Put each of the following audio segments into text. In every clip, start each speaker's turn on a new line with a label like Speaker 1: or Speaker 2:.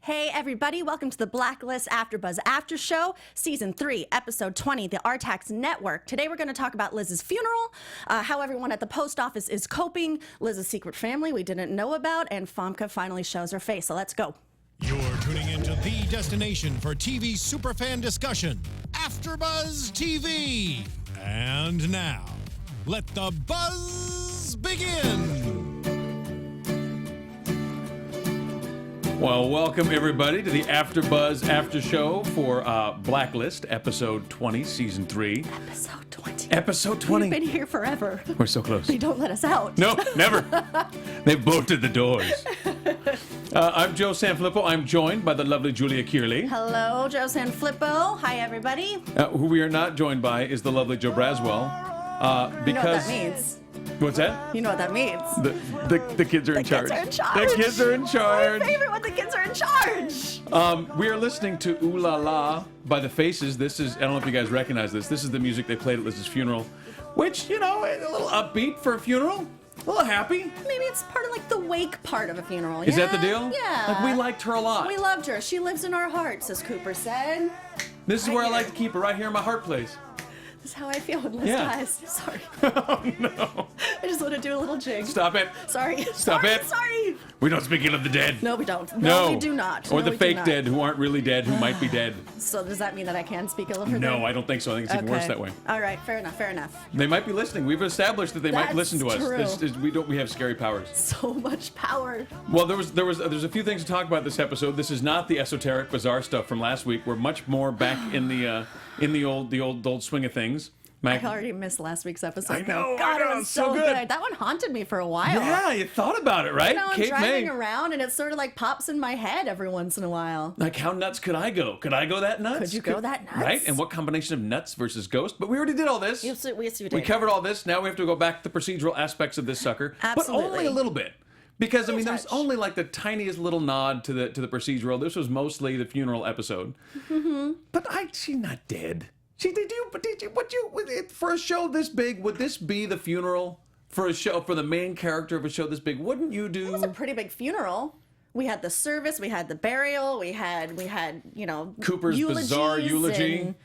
Speaker 1: Hey everybody, welcome to the Blacklist AFTERBUZZ After Show, Season 3, Episode 20, the Artax Network. Today we're going to talk about Liz's funeral, how everyone at the post office is coping, Liz's secret family we didn't know about, and Famke finally shows her face, so let's go.
Speaker 2: You're tuning into the destination for TV superfan discussion, AFTERBUZZ TV. And now, let the buzz begin.
Speaker 3: Well, welcome everybody to the AFTERBUZZ After Show for Blacklist, Episode 20, Season 3.
Speaker 1: Episode 20.
Speaker 3: Episode 20.
Speaker 1: We've been here forever.
Speaker 3: We're so close.
Speaker 1: They don't let us out.
Speaker 3: No, never. They've bolted the doors. I'm Joe Sanfelippo. I'm joined by the lovely Julia Cearley.
Speaker 1: Hello, Joe Sanfelippo. Hi, everybody.
Speaker 3: Who we are not joined by is the lovely Joe Braswell.
Speaker 1: You know what that means.
Speaker 3: What's that?
Speaker 1: You know what that means.
Speaker 3: The kids are in charge.
Speaker 1: The kids are in charge.
Speaker 3: The kids are in charge.
Speaker 1: My favorite when the kids are in charge.
Speaker 3: We are listening to Ooh La La by The Faces. This is, I don't know if you guys recognize this. This is the music they played at Liz's funeral, which, you know, a little upbeat for a funeral. A little happy.
Speaker 1: Maybe it's part of like the wake part of a funeral.
Speaker 3: Is that the deal?
Speaker 1: Yeah.
Speaker 3: Like we liked her a lot.
Speaker 1: We loved her. She lives in our hearts, as Cooper said.
Speaker 3: This is where I like to keep her, right here in my heart place.
Speaker 1: This is how I feel when Liz
Speaker 3: Yeah.
Speaker 1: dies. Sorry.
Speaker 3: Oh no.
Speaker 1: I just want to do a little jig.
Speaker 3: Stop it.
Speaker 1: Sorry.
Speaker 3: Stop
Speaker 1: Sorry.
Speaker 3: it.
Speaker 1: Sorry.
Speaker 3: We don't speak ill of the dead.
Speaker 1: No, we don't.
Speaker 3: No,
Speaker 1: we do not.
Speaker 3: Or
Speaker 1: No,
Speaker 3: the
Speaker 1: we do
Speaker 3: fake
Speaker 1: not.
Speaker 3: dead who aren't really dead, who might be dead.
Speaker 1: So does that mean that I can speak ill of her?
Speaker 3: No,
Speaker 1: then?
Speaker 3: I don't think so. I think it's even worse that way.
Speaker 1: All right. Fair enough. Fair enough.
Speaker 3: They might be listening. We've established that they might
Speaker 1: That's
Speaker 3: listen to us.
Speaker 1: true.
Speaker 3: We have scary powers.
Speaker 1: So much power.
Speaker 3: Well, there's a few things to talk about this episode. This is not the esoteric, bizarre stuff from last week. We're much more back in the old swing of things.
Speaker 1: I already missed last week's episode.
Speaker 3: I know,
Speaker 1: God,
Speaker 3: I know,
Speaker 1: it was so good. That one haunted me for a while.
Speaker 3: Yeah, you thought about it, right?
Speaker 1: You know, I'm
Speaker 3: Kate
Speaker 1: driving
Speaker 3: May.
Speaker 1: around and it sort of like pops in my head every once in a while.
Speaker 3: Like, how nuts could I go? Could I go that nuts?
Speaker 1: Could you go that nuts?
Speaker 3: Right? And what combination of nuts versus ghost? But we already did all this.
Speaker 1: Yes, we did.
Speaker 3: We covered all this. Now we have to go back to the procedural aspects of this sucker.
Speaker 1: Absolutely.
Speaker 3: But only a little bit. Because, I mean, there's
Speaker 1: touch.
Speaker 3: only like the tiniest little nod to the procedural. This was mostly the funeral episode. Mm-hmm. But she's not dead. For a show this big, would this be the funeral for the main character of a show this big? Wouldn't you do?
Speaker 1: It was a pretty big funeral. We had the service, we had the burial, we had you know,
Speaker 3: Cooper's bizarre eulogy.
Speaker 1: and-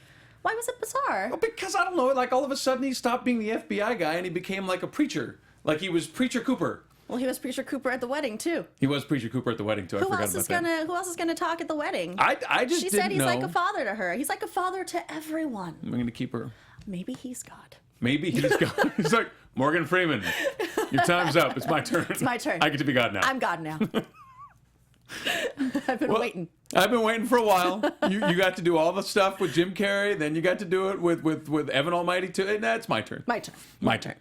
Speaker 1: Why was it bizarre?
Speaker 3: Well, because I don't know, like all of a sudden he stopped being the FBI guy and he became like a preacher. Like he was Preacher Cooper.
Speaker 1: Well, he was Preacher Cooper at the wedding too.
Speaker 3: He was Preacher Cooper at the wedding too. I forgot about that.
Speaker 1: Who else is gonna talk at the wedding?
Speaker 3: I just
Speaker 1: She
Speaker 3: didn't
Speaker 1: said he's
Speaker 3: know.
Speaker 1: like a father to her. He's like a father to everyone.
Speaker 3: I'm going to keep her.
Speaker 1: Maybe he's God.
Speaker 3: Maybe he's God. He's like, Morgan Freeman, your time's up. It's my turn. It's
Speaker 1: my turn.
Speaker 3: I get to be God now.
Speaker 1: I'm God now. I've been waiting.
Speaker 3: I've been waiting for a while. You got to do all the stuff with Jim Carrey, then you got to do it with Evan Almighty too. And that's my turn.
Speaker 1: My turn.
Speaker 3: My turn.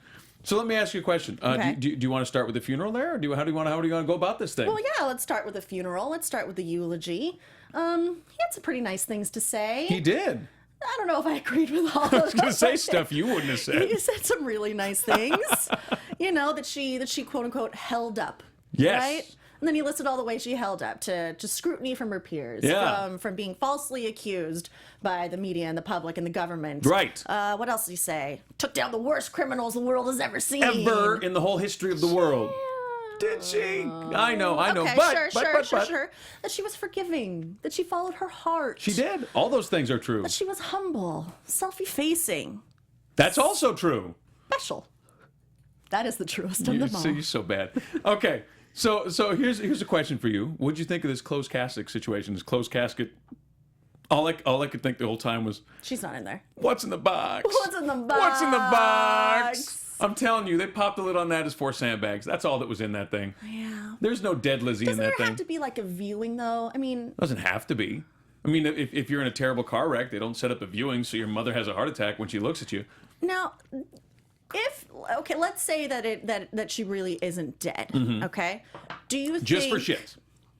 Speaker 3: So let me ask you a question.
Speaker 1: Okay.
Speaker 3: Do you want to start with the funeral there, or how do you want to go about this thing?
Speaker 1: Well, yeah. Let's start with the funeral. Let's start with the eulogy. He had some pretty nice things to say.
Speaker 3: He did.
Speaker 1: I don't know if I agreed with all of them.
Speaker 3: I was going to say stuff you wouldn't have said.
Speaker 1: He said some really nice things. You know, that she quote unquote held up.
Speaker 3: Yes.
Speaker 1: Right? And then he listed all the ways she held up to scrutiny from her peers,
Speaker 3: Yeah.
Speaker 1: from being falsely accused by the media and the public and the government.
Speaker 3: Right.
Speaker 1: What else did he say? Took down the worst criminals the world has ever seen.
Speaker 3: Ever in the whole history of the world. Did she? I know.
Speaker 1: Okay,
Speaker 3: but,
Speaker 1: sure. That she was forgiving. That she followed her heart.
Speaker 3: She did. All those things are true.
Speaker 1: That she was humble, self-effacing,
Speaker 3: That's also true.
Speaker 1: special. That is the truest of them all.
Speaker 3: You're so bad. Okay. So here's a question for you. What'd you think of this closed casket situation? This closed casket. All I could think the whole time was,
Speaker 1: She's not in there.
Speaker 3: what's in the box?
Speaker 1: What's in the box?
Speaker 3: What's in the box? I'm telling you, they popped the lid on that as 4 sandbags. That's all that was in that thing.
Speaker 1: Yeah.
Speaker 3: There's no dead Lizzie
Speaker 1: Doesn't
Speaker 3: in that
Speaker 1: there
Speaker 3: thing.
Speaker 1: have to be like a viewing though? I mean,
Speaker 3: Doesn't have to be. I mean, if you're in a terrible car wreck, they don't set up a viewing so your mother has a heart attack when she looks at you.
Speaker 1: now, let's say that she really isn't dead. Okay. Do you think
Speaker 3: Just for shits.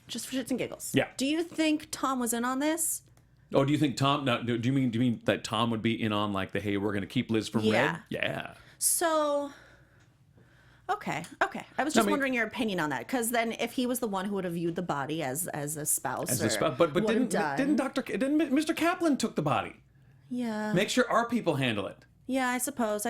Speaker 1: Just for shits and giggles?
Speaker 3: Yeah.
Speaker 1: Do you think Tom was in on this?
Speaker 3: Oh, do you think Tom? No, do you mean that Tom would be in on like the hey, we're gonna keep Liz from
Speaker 1: Yeah.
Speaker 3: Red? Yeah.
Speaker 1: So. Okay. I was just wondering your opinion on that, because then if he was the one who would have viewed the body as a spouse,
Speaker 3: but didn't Mr. Kaplan took the body?
Speaker 1: Yeah.
Speaker 3: Make sure our people handle it.
Speaker 1: Yeah, I suppose.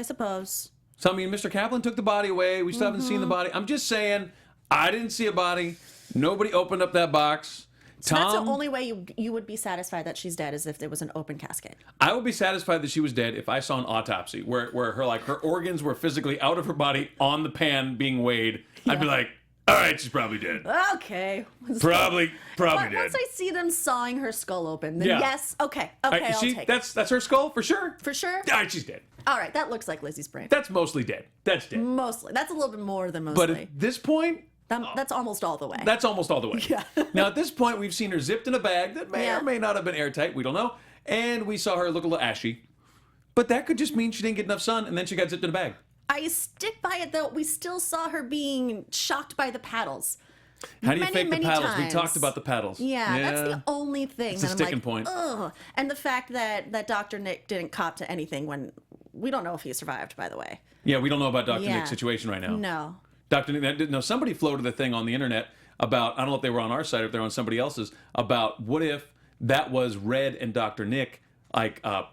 Speaker 3: So I mean, Mr. Kaplan took the body away. We still haven't seen the body. I'm just saying, I didn't see a body. Nobody opened up that box.
Speaker 1: So that's
Speaker 3: Tom,
Speaker 1: the only way you would be satisfied that she's dead is if there was an open casket.
Speaker 3: I would be satisfied that she was dead if I saw an autopsy where her organs were physically out of her body on the pan being weighed. I'd be like, all right, she's probably dead.
Speaker 1: Okay.
Speaker 3: Probably dead.
Speaker 1: Once I see them sawing her skull open, then
Speaker 3: Yeah.
Speaker 1: yes, okay,
Speaker 3: All right,
Speaker 1: I'll take it.
Speaker 3: that's her skull for sure.
Speaker 1: For sure?
Speaker 3: All right, she's dead.
Speaker 1: All right, that looks like Lizzie's brain.
Speaker 3: That's mostly dead. That's dead.
Speaker 1: Mostly. That's a little bit more than
Speaker 3: But
Speaker 1: mostly.
Speaker 3: at this point,
Speaker 1: That's almost all the way.
Speaker 3: that's almost all the way.
Speaker 1: Yeah.
Speaker 3: Now, at this point, we've seen her zipped in a bag that may
Speaker 1: Yeah.
Speaker 3: or may not have been airtight. We don't know. And we saw her look a little ashy. But that could just mean she didn't get enough sun, and then she got zipped in a bag.
Speaker 1: I stick by it, though. We still saw her being shocked by the paddles.
Speaker 3: How do you fake the
Speaker 1: many
Speaker 3: paddles?
Speaker 1: times.
Speaker 3: We talked about the paddles.
Speaker 1: Yeah, that's the only thing.
Speaker 3: It's a
Speaker 1: that I'm
Speaker 3: sticking
Speaker 1: like,
Speaker 3: point.
Speaker 1: Ugh. And the fact that Dr. Nick didn't cop to anything when we don't know if he survived, by the way.
Speaker 3: Yeah, we don't know about Dr.
Speaker 1: Yeah.
Speaker 3: Nick's situation right now.
Speaker 1: No.
Speaker 3: Dr. Nick, no, somebody floated a thing on the internet about, I don't know if they were on our site or if they're on somebody else's, about what if that was Red and Dr. Nick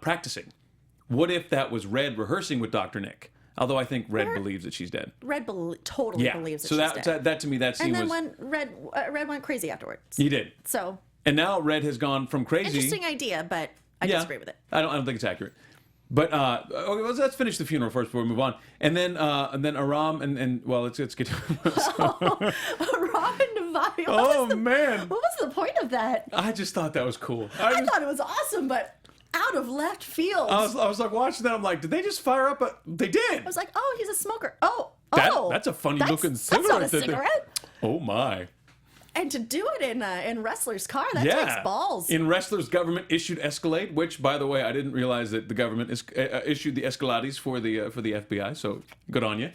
Speaker 3: practicing? What if that was Red rehearsing with Dr. Nick? Although I think Red believes that she's dead.
Speaker 1: Red totally
Speaker 3: Yeah.
Speaker 1: believes that
Speaker 3: So
Speaker 1: she's dead.
Speaker 3: that to me, that scene
Speaker 1: And then
Speaker 3: was.
Speaker 1: when Red went crazy afterwards.
Speaker 3: He did.
Speaker 1: So,
Speaker 3: And now Red has gone from crazy.
Speaker 1: interesting idea, but I disagree with it.
Speaker 3: I don't think it's accurate. But okay, let's finish the funeral first before we move on. And then Aram and well, let's get to
Speaker 1: Robin Navari.
Speaker 3: Oh man.
Speaker 1: What was the point of that?
Speaker 3: I just thought that was cool.
Speaker 1: I thought it was awesome, but out of left field.
Speaker 3: I was like watching that. I'm like, did they just fire up They did.
Speaker 1: I was like, oh, he's a smoker. Oh,
Speaker 3: That's a funny looking
Speaker 1: That's not a
Speaker 3: cigarette.
Speaker 1: cigarette.
Speaker 3: Oh my.
Speaker 1: And to do it in Wrestler's car, that
Speaker 3: Yeah.
Speaker 1: takes balls.
Speaker 3: In Wrestler's government issued Escalade, which, by the way, I didn't realize that the government issued the Escalades for the FBI. So good on you.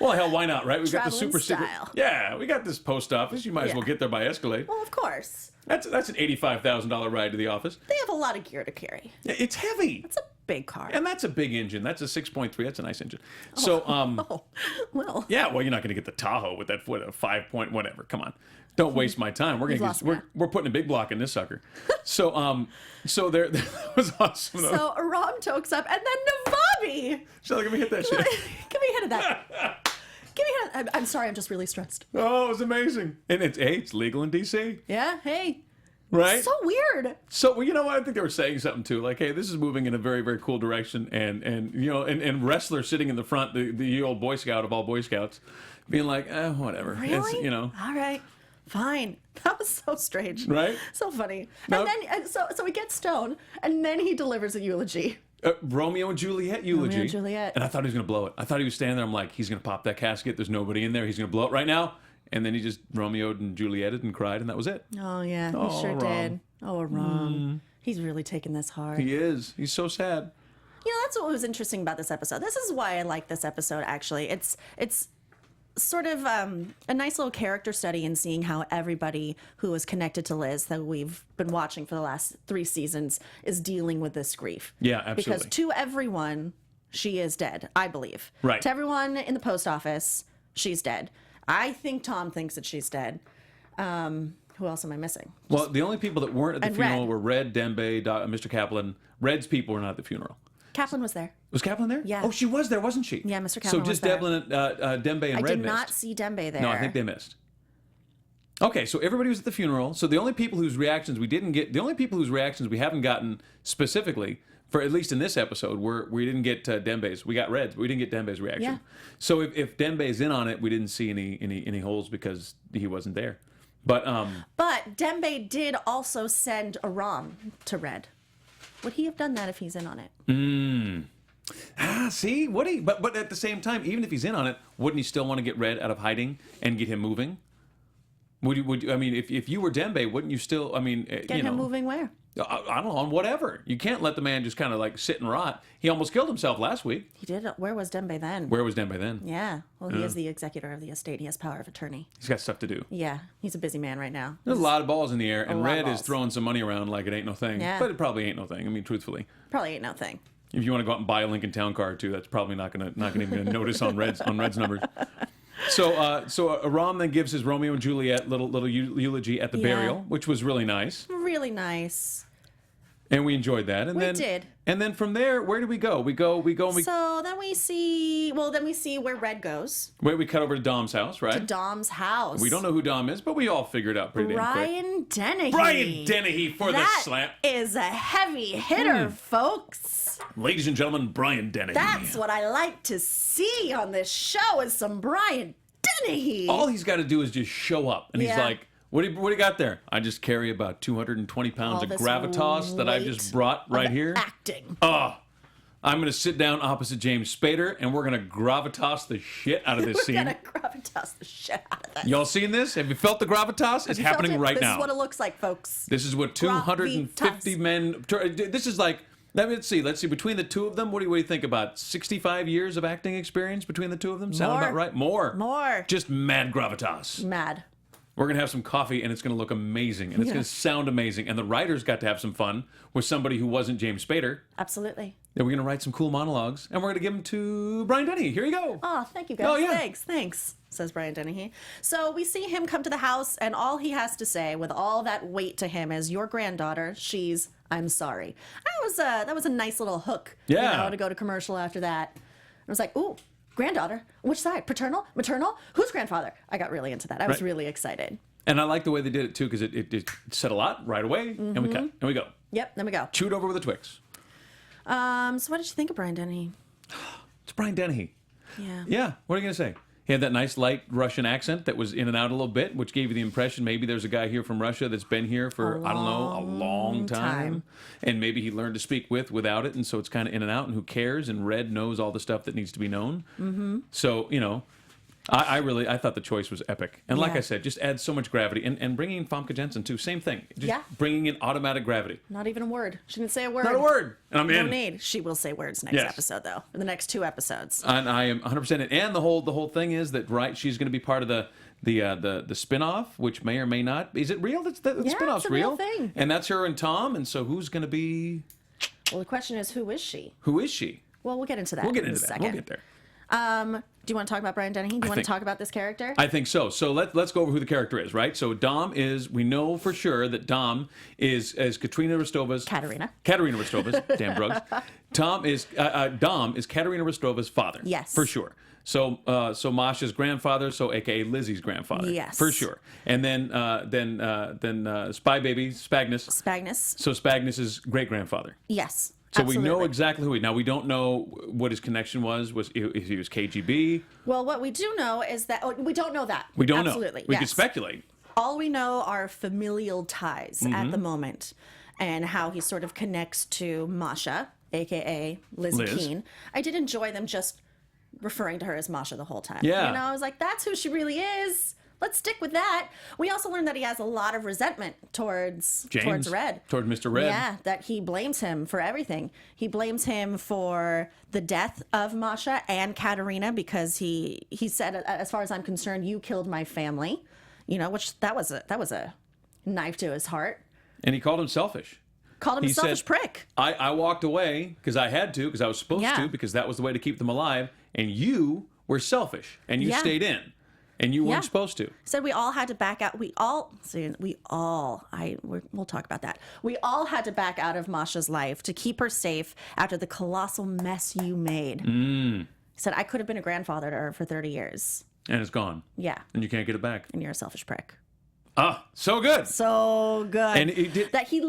Speaker 3: Well, hell, why not, right? We got the
Speaker 1: Traveling
Speaker 3: super secret.
Speaker 1: style.
Speaker 3: Yeah, we got this post office. You might as well get there by Escalade.
Speaker 1: Well, of course.
Speaker 3: That's an $85,000 ride to the office.
Speaker 1: They have a lot of gear to carry.
Speaker 3: Yeah, it's heavy.
Speaker 1: It's a big car.
Speaker 3: And that's a big engine. That's a 6.3. That's a nice engine. So,
Speaker 1: Oh, well.
Speaker 3: yeah, well, you're not going to get the Tahoe with that a 5 point whatever. Come on, don't waste my time. We're we're putting a big block in this sucker. So so there that was awesome. Though.
Speaker 1: So Aram tokes up, and then Navabi.
Speaker 3: Shall let me hit that shit.
Speaker 1: Give me a hit of that. Give me a hit. I'm sorry. I'm just really stressed.
Speaker 3: Oh, it was amazing. And it's legal in DC,
Speaker 1: Yeah. Hey.
Speaker 3: right?
Speaker 1: So weird.
Speaker 3: So well, you know what? I think they were saying something too, like, hey, this is moving in a very, very cool direction, and you know, and wrestler sitting in the front, the old Boy Scout of all Boy Scouts, being like, whatever.
Speaker 1: Really?
Speaker 3: It's, you know.
Speaker 1: All right. Fine. That was so strange.
Speaker 3: Right?
Speaker 1: So funny.
Speaker 3: Now-
Speaker 1: And then so he gets stoned, and then he delivers a eulogy.
Speaker 3: Romeo and Juliet eulogy.
Speaker 1: Romeo and Juliet.
Speaker 3: And I thought he was going to blow it. I thought he was standing there. I'm like, he's going to pop that casket. There's nobody in there. He's going to blow it right now. And then he just Romeo'd and Julieted and cried, and that was it.
Speaker 1: Oh yeah, he
Speaker 3: Oh,
Speaker 1: sure
Speaker 3: Aram.
Speaker 1: did. Oh, Aram. He's really taking this hard.
Speaker 3: He is. He's so sad.
Speaker 1: You know, that's what was interesting about this episode. This is why I like this episode, actually. It's sort of a nice little character study in seeing how everybody who is connected to Liz that we've been watching for the last 3 seasons is dealing with this grief.
Speaker 3: Yeah, absolutely.
Speaker 1: Because to everyone, she is dead, I believe.
Speaker 3: Right.
Speaker 1: To everyone in the post office, she's dead. I think Tom thinks that she's dead. Who else am I missing?
Speaker 3: Well, the only people that weren't at the
Speaker 1: And
Speaker 3: funeral
Speaker 1: Red.
Speaker 3: were Red, Dembe, Mr. Kaplan. Red's people were not at the funeral.
Speaker 1: Kaplan was there.
Speaker 3: Was Kaplan there?
Speaker 1: Yeah.
Speaker 3: Oh, she was there, wasn't she?
Speaker 1: Yeah, Mr.
Speaker 3: So
Speaker 1: Kaplan
Speaker 3: just
Speaker 1: was there.
Speaker 3: Devlin, Dembe, and
Speaker 1: I
Speaker 3: Red
Speaker 1: did
Speaker 3: missed.
Speaker 1: not see Dembe there.
Speaker 3: No, I think they missed. Okay, so everybody was at the funeral. So the only people whose reactions we haven't gotten specifically, for at least in this episode, we didn't get Dembe's. We got Red's. We didn't get Dembe's reaction.
Speaker 1: Yeah.
Speaker 3: So if Dembe's in on it, we didn't see any holes because he wasn't there. But
Speaker 1: But Dembe did also send Aram to Red. Would he have done that if he's in on it?
Speaker 3: see, would he? But at the same time, even if he's in on it, wouldn't he still want to get Red out of hiding and get him moving? Would you? I mean, if you were Dembe, wouldn't you still? I mean,
Speaker 1: Get
Speaker 3: you know,
Speaker 1: him moving where?
Speaker 3: I don't know, on whatever. You can't let the man just kind of like sit and rot. He almost killed himself last week.
Speaker 1: He did. Where was Dembe then?
Speaker 3: Where was Dembe then?
Speaker 1: Yeah. Well, he is the executor of the estate. He has power of attorney.
Speaker 3: He's got stuff to do.
Speaker 1: Yeah. He's a busy man right now.
Speaker 3: There's a lot of balls in the air, and
Speaker 1: lot of
Speaker 3: Red is
Speaker 1: balls.
Speaker 3: throwing some money around like it ain't no thing.
Speaker 1: Yeah.
Speaker 3: But it probably ain't no thing. I mean, truthfully,
Speaker 1: Probably ain't no thing.
Speaker 3: if you want to go out and buy a Lincoln Town Car too, that's probably not gonna even notice on Red's numbers. So Aram then gives his Romeo and Juliet little eulogy at the
Speaker 1: Yeah.
Speaker 3: burial, which was really nice,
Speaker 1: Really nice.
Speaker 3: and we enjoyed that. And
Speaker 1: We
Speaker 3: then
Speaker 1: did.
Speaker 3: And then from there, where do we go? We go, and we.
Speaker 1: So then we see where Red goes.
Speaker 3: Wait, we cut over to Dom's house, right?
Speaker 1: To Dom's house.
Speaker 3: We don't know who Dom is, but we all figured out pretty damn quick.
Speaker 1: Brian Dennehy.
Speaker 3: Brian Dennehy for the slam.
Speaker 1: That is a heavy hitter, folks.
Speaker 3: Ladies and gentlemen, Brian Dennehy.
Speaker 1: That's what I like to see on this show is some Brian Dennehy.
Speaker 3: All he's got to do is just show up, and he's like, what do you got there? I just carry about 220 pounds of gravitas that I've just brought right here.
Speaker 1: Acting.
Speaker 3: Oh, I'm going to sit down opposite James Spader, and we're going to gravitas the shit out of this scene.
Speaker 1: We're going to gravitas the shit out of that.
Speaker 3: Y'all seen this? Have you felt the gravitas? It's happening right now.
Speaker 1: This is what it looks like, folks.
Speaker 3: This is what 250 men... This is like... Let's see. Between the two of them, what do you think about? 65 years of acting experience between the two of them? Sound about right? More. Just mad gravitas.
Speaker 1: Mad.
Speaker 3: We're going to have some coffee, and it's going to look amazing, and it's going to sound amazing. And the writers got to have some fun with somebody who wasn't James Spader.
Speaker 1: Absolutely.
Speaker 3: And we're going to write some cool monologues, and we're going to give them to Brian Dennehy. Here you go.
Speaker 1: Oh, thank you, guys.
Speaker 3: Oh, yeah.
Speaker 1: Thanks, says Brian Dennehy. So we see him come to the house, and all he has to say, with all that weight to him, is, your granddaughter, I'm sorry. That was a nice little hook.
Speaker 3: Yeah.
Speaker 1: To go to commercial after that. I was like, ooh, granddaughter? Which side? Paternal? Maternal? Who's grandfather? I got really into that. I was really excited.
Speaker 3: And I like the way they did it, too, because it said a lot right away, and we cut, and we go.
Speaker 1: Yep, then we go.
Speaker 3: Chewed over with a Twix.
Speaker 1: So what did you think of Brian Dennehy?
Speaker 3: It's Brian Dennehy.
Speaker 1: Yeah.
Speaker 3: Yeah, what are you going to say? He had that nice light Russian accent that was in and out a little bit, which gave you the impression maybe there's a guy here from Russia that's been here for, a long time. And maybe he learned to speak without it, and so it's kind of in and out, and who cares? And Red knows all the stuff that needs to be known. Mm-hmm. So, I thought the choice was epic. And like I said, just adds so much gravity. And bringing in Famke Janssen, too, same thing. Just bringing in automatic gravity.
Speaker 1: Not even a word. She didn't say a word.
Speaker 3: Not a word. And I'm in.
Speaker 1: No need. She will say words next episode, though. In the next 2 episodes.
Speaker 3: And I am 100% in. And the whole thing is that, she's going to be part of the spin-off, which may or may not. Is it real? The spin-off's
Speaker 1: it's a real thing.
Speaker 3: And that's her and Tom. And so who's going to be...
Speaker 1: Well, the question is, who is she?
Speaker 3: Who is she?
Speaker 1: Well, we'll get into that in a second.
Speaker 3: We'll get there.
Speaker 1: Do you want to talk about Brian Dennehy? Do you want to talk about this character?
Speaker 3: I think so. So let's go over who the character is, right? So we know for sure that Dom is Katerina Rostova's... Katerina Rostova's, damn drugs. Dom is Katerina Rostova's father.
Speaker 1: Yes.
Speaker 3: For sure. So Masha's grandfather, so AKA Lizzie's grandfather.
Speaker 1: Yes.
Speaker 3: For sure. And then Spy Baby, Spagnus. So Spagnus' great-grandfather.
Speaker 1: Yes.
Speaker 3: So
Speaker 1: Absolutely.
Speaker 3: we know exactly who he... Now, we don't know what his connection was. If he was KGB?
Speaker 1: Well, what we do know is that... we don't know that.
Speaker 3: We don't know.
Speaker 1: Absolutely.
Speaker 3: We could speculate.
Speaker 1: All we know are familial ties at the moment and how he sort of connects to Masha, a.k.a. Liz Keene. I did enjoy them just referring to her as Masha the whole time.
Speaker 3: Yeah.
Speaker 1: I was like, that's who she really is. Let's stick with that. We also learned that he has a lot of resentment towards Red.
Speaker 3: Toward Mr. Red.
Speaker 1: Yeah, that he blames him for everything. He blames him for the death of Masha and Katerina because he said, as far as I'm concerned, you killed my family. Which that was a knife to his heart.
Speaker 3: And he called him selfish.
Speaker 1: Called him a selfish prick.
Speaker 3: I walked away because I had to, because I was supposed to, because that was the way to keep them alive. And you were selfish, and you stayed in. And you weren't supposed to.
Speaker 1: Said we all had to back out. We'll talk about that. We all had to back out of Masha's life to keep her safe after the colossal mess you made. He said, I could have been a grandfather to her for 30 years.
Speaker 3: And it's gone.
Speaker 1: Yeah.
Speaker 3: And you can't get it back.
Speaker 1: And you're a selfish prick.
Speaker 3: Ah, so good.
Speaker 1: So good.
Speaker 3: And he did.
Speaker 1: That he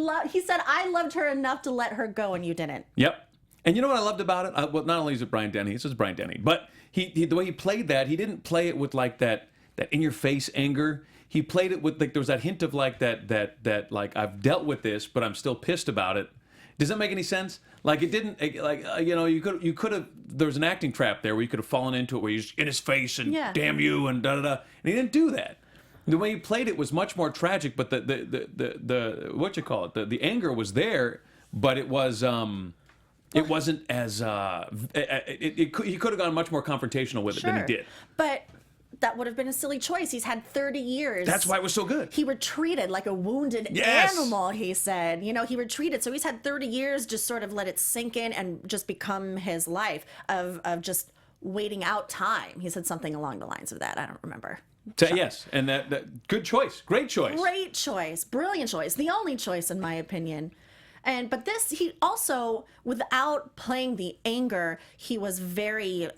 Speaker 1: said, I loved her enough to let her go, and you didn't.
Speaker 3: Yep. And you know what I loved about it? Well, not only is it Brian Dennehy, this is Brian Dennehy, but the way he played that, he didn't play it with like that in-your-face anger. He played it with, like, there was that hint of like that like, I've dealt with this, but I'm still pissed about it. Does that make any sense? Like, it didn't, you could have, there was an acting trap there where you could have fallen into it where you're just in his face and damn you and da-da-da. And he didn't do that. The way he played it was much more tragic, but the what you call it, the anger was there, but it was, it wasn't as, he could have gone much more confrontational with it than he did.
Speaker 1: But that would have been a silly choice. He's had 30 years.
Speaker 3: That's why it was so good.
Speaker 1: He retreated like a wounded animal, he said. He retreated. So he's had 30 years, just sort of let it sink in and just become his life of just waiting out time. He said something along the lines of that. I don't remember.
Speaker 3: Yes, and that good choice. Great choice.
Speaker 1: Great choice. Brilliant choice. The only choice, in my opinion. But this, he also, without playing the anger, he was very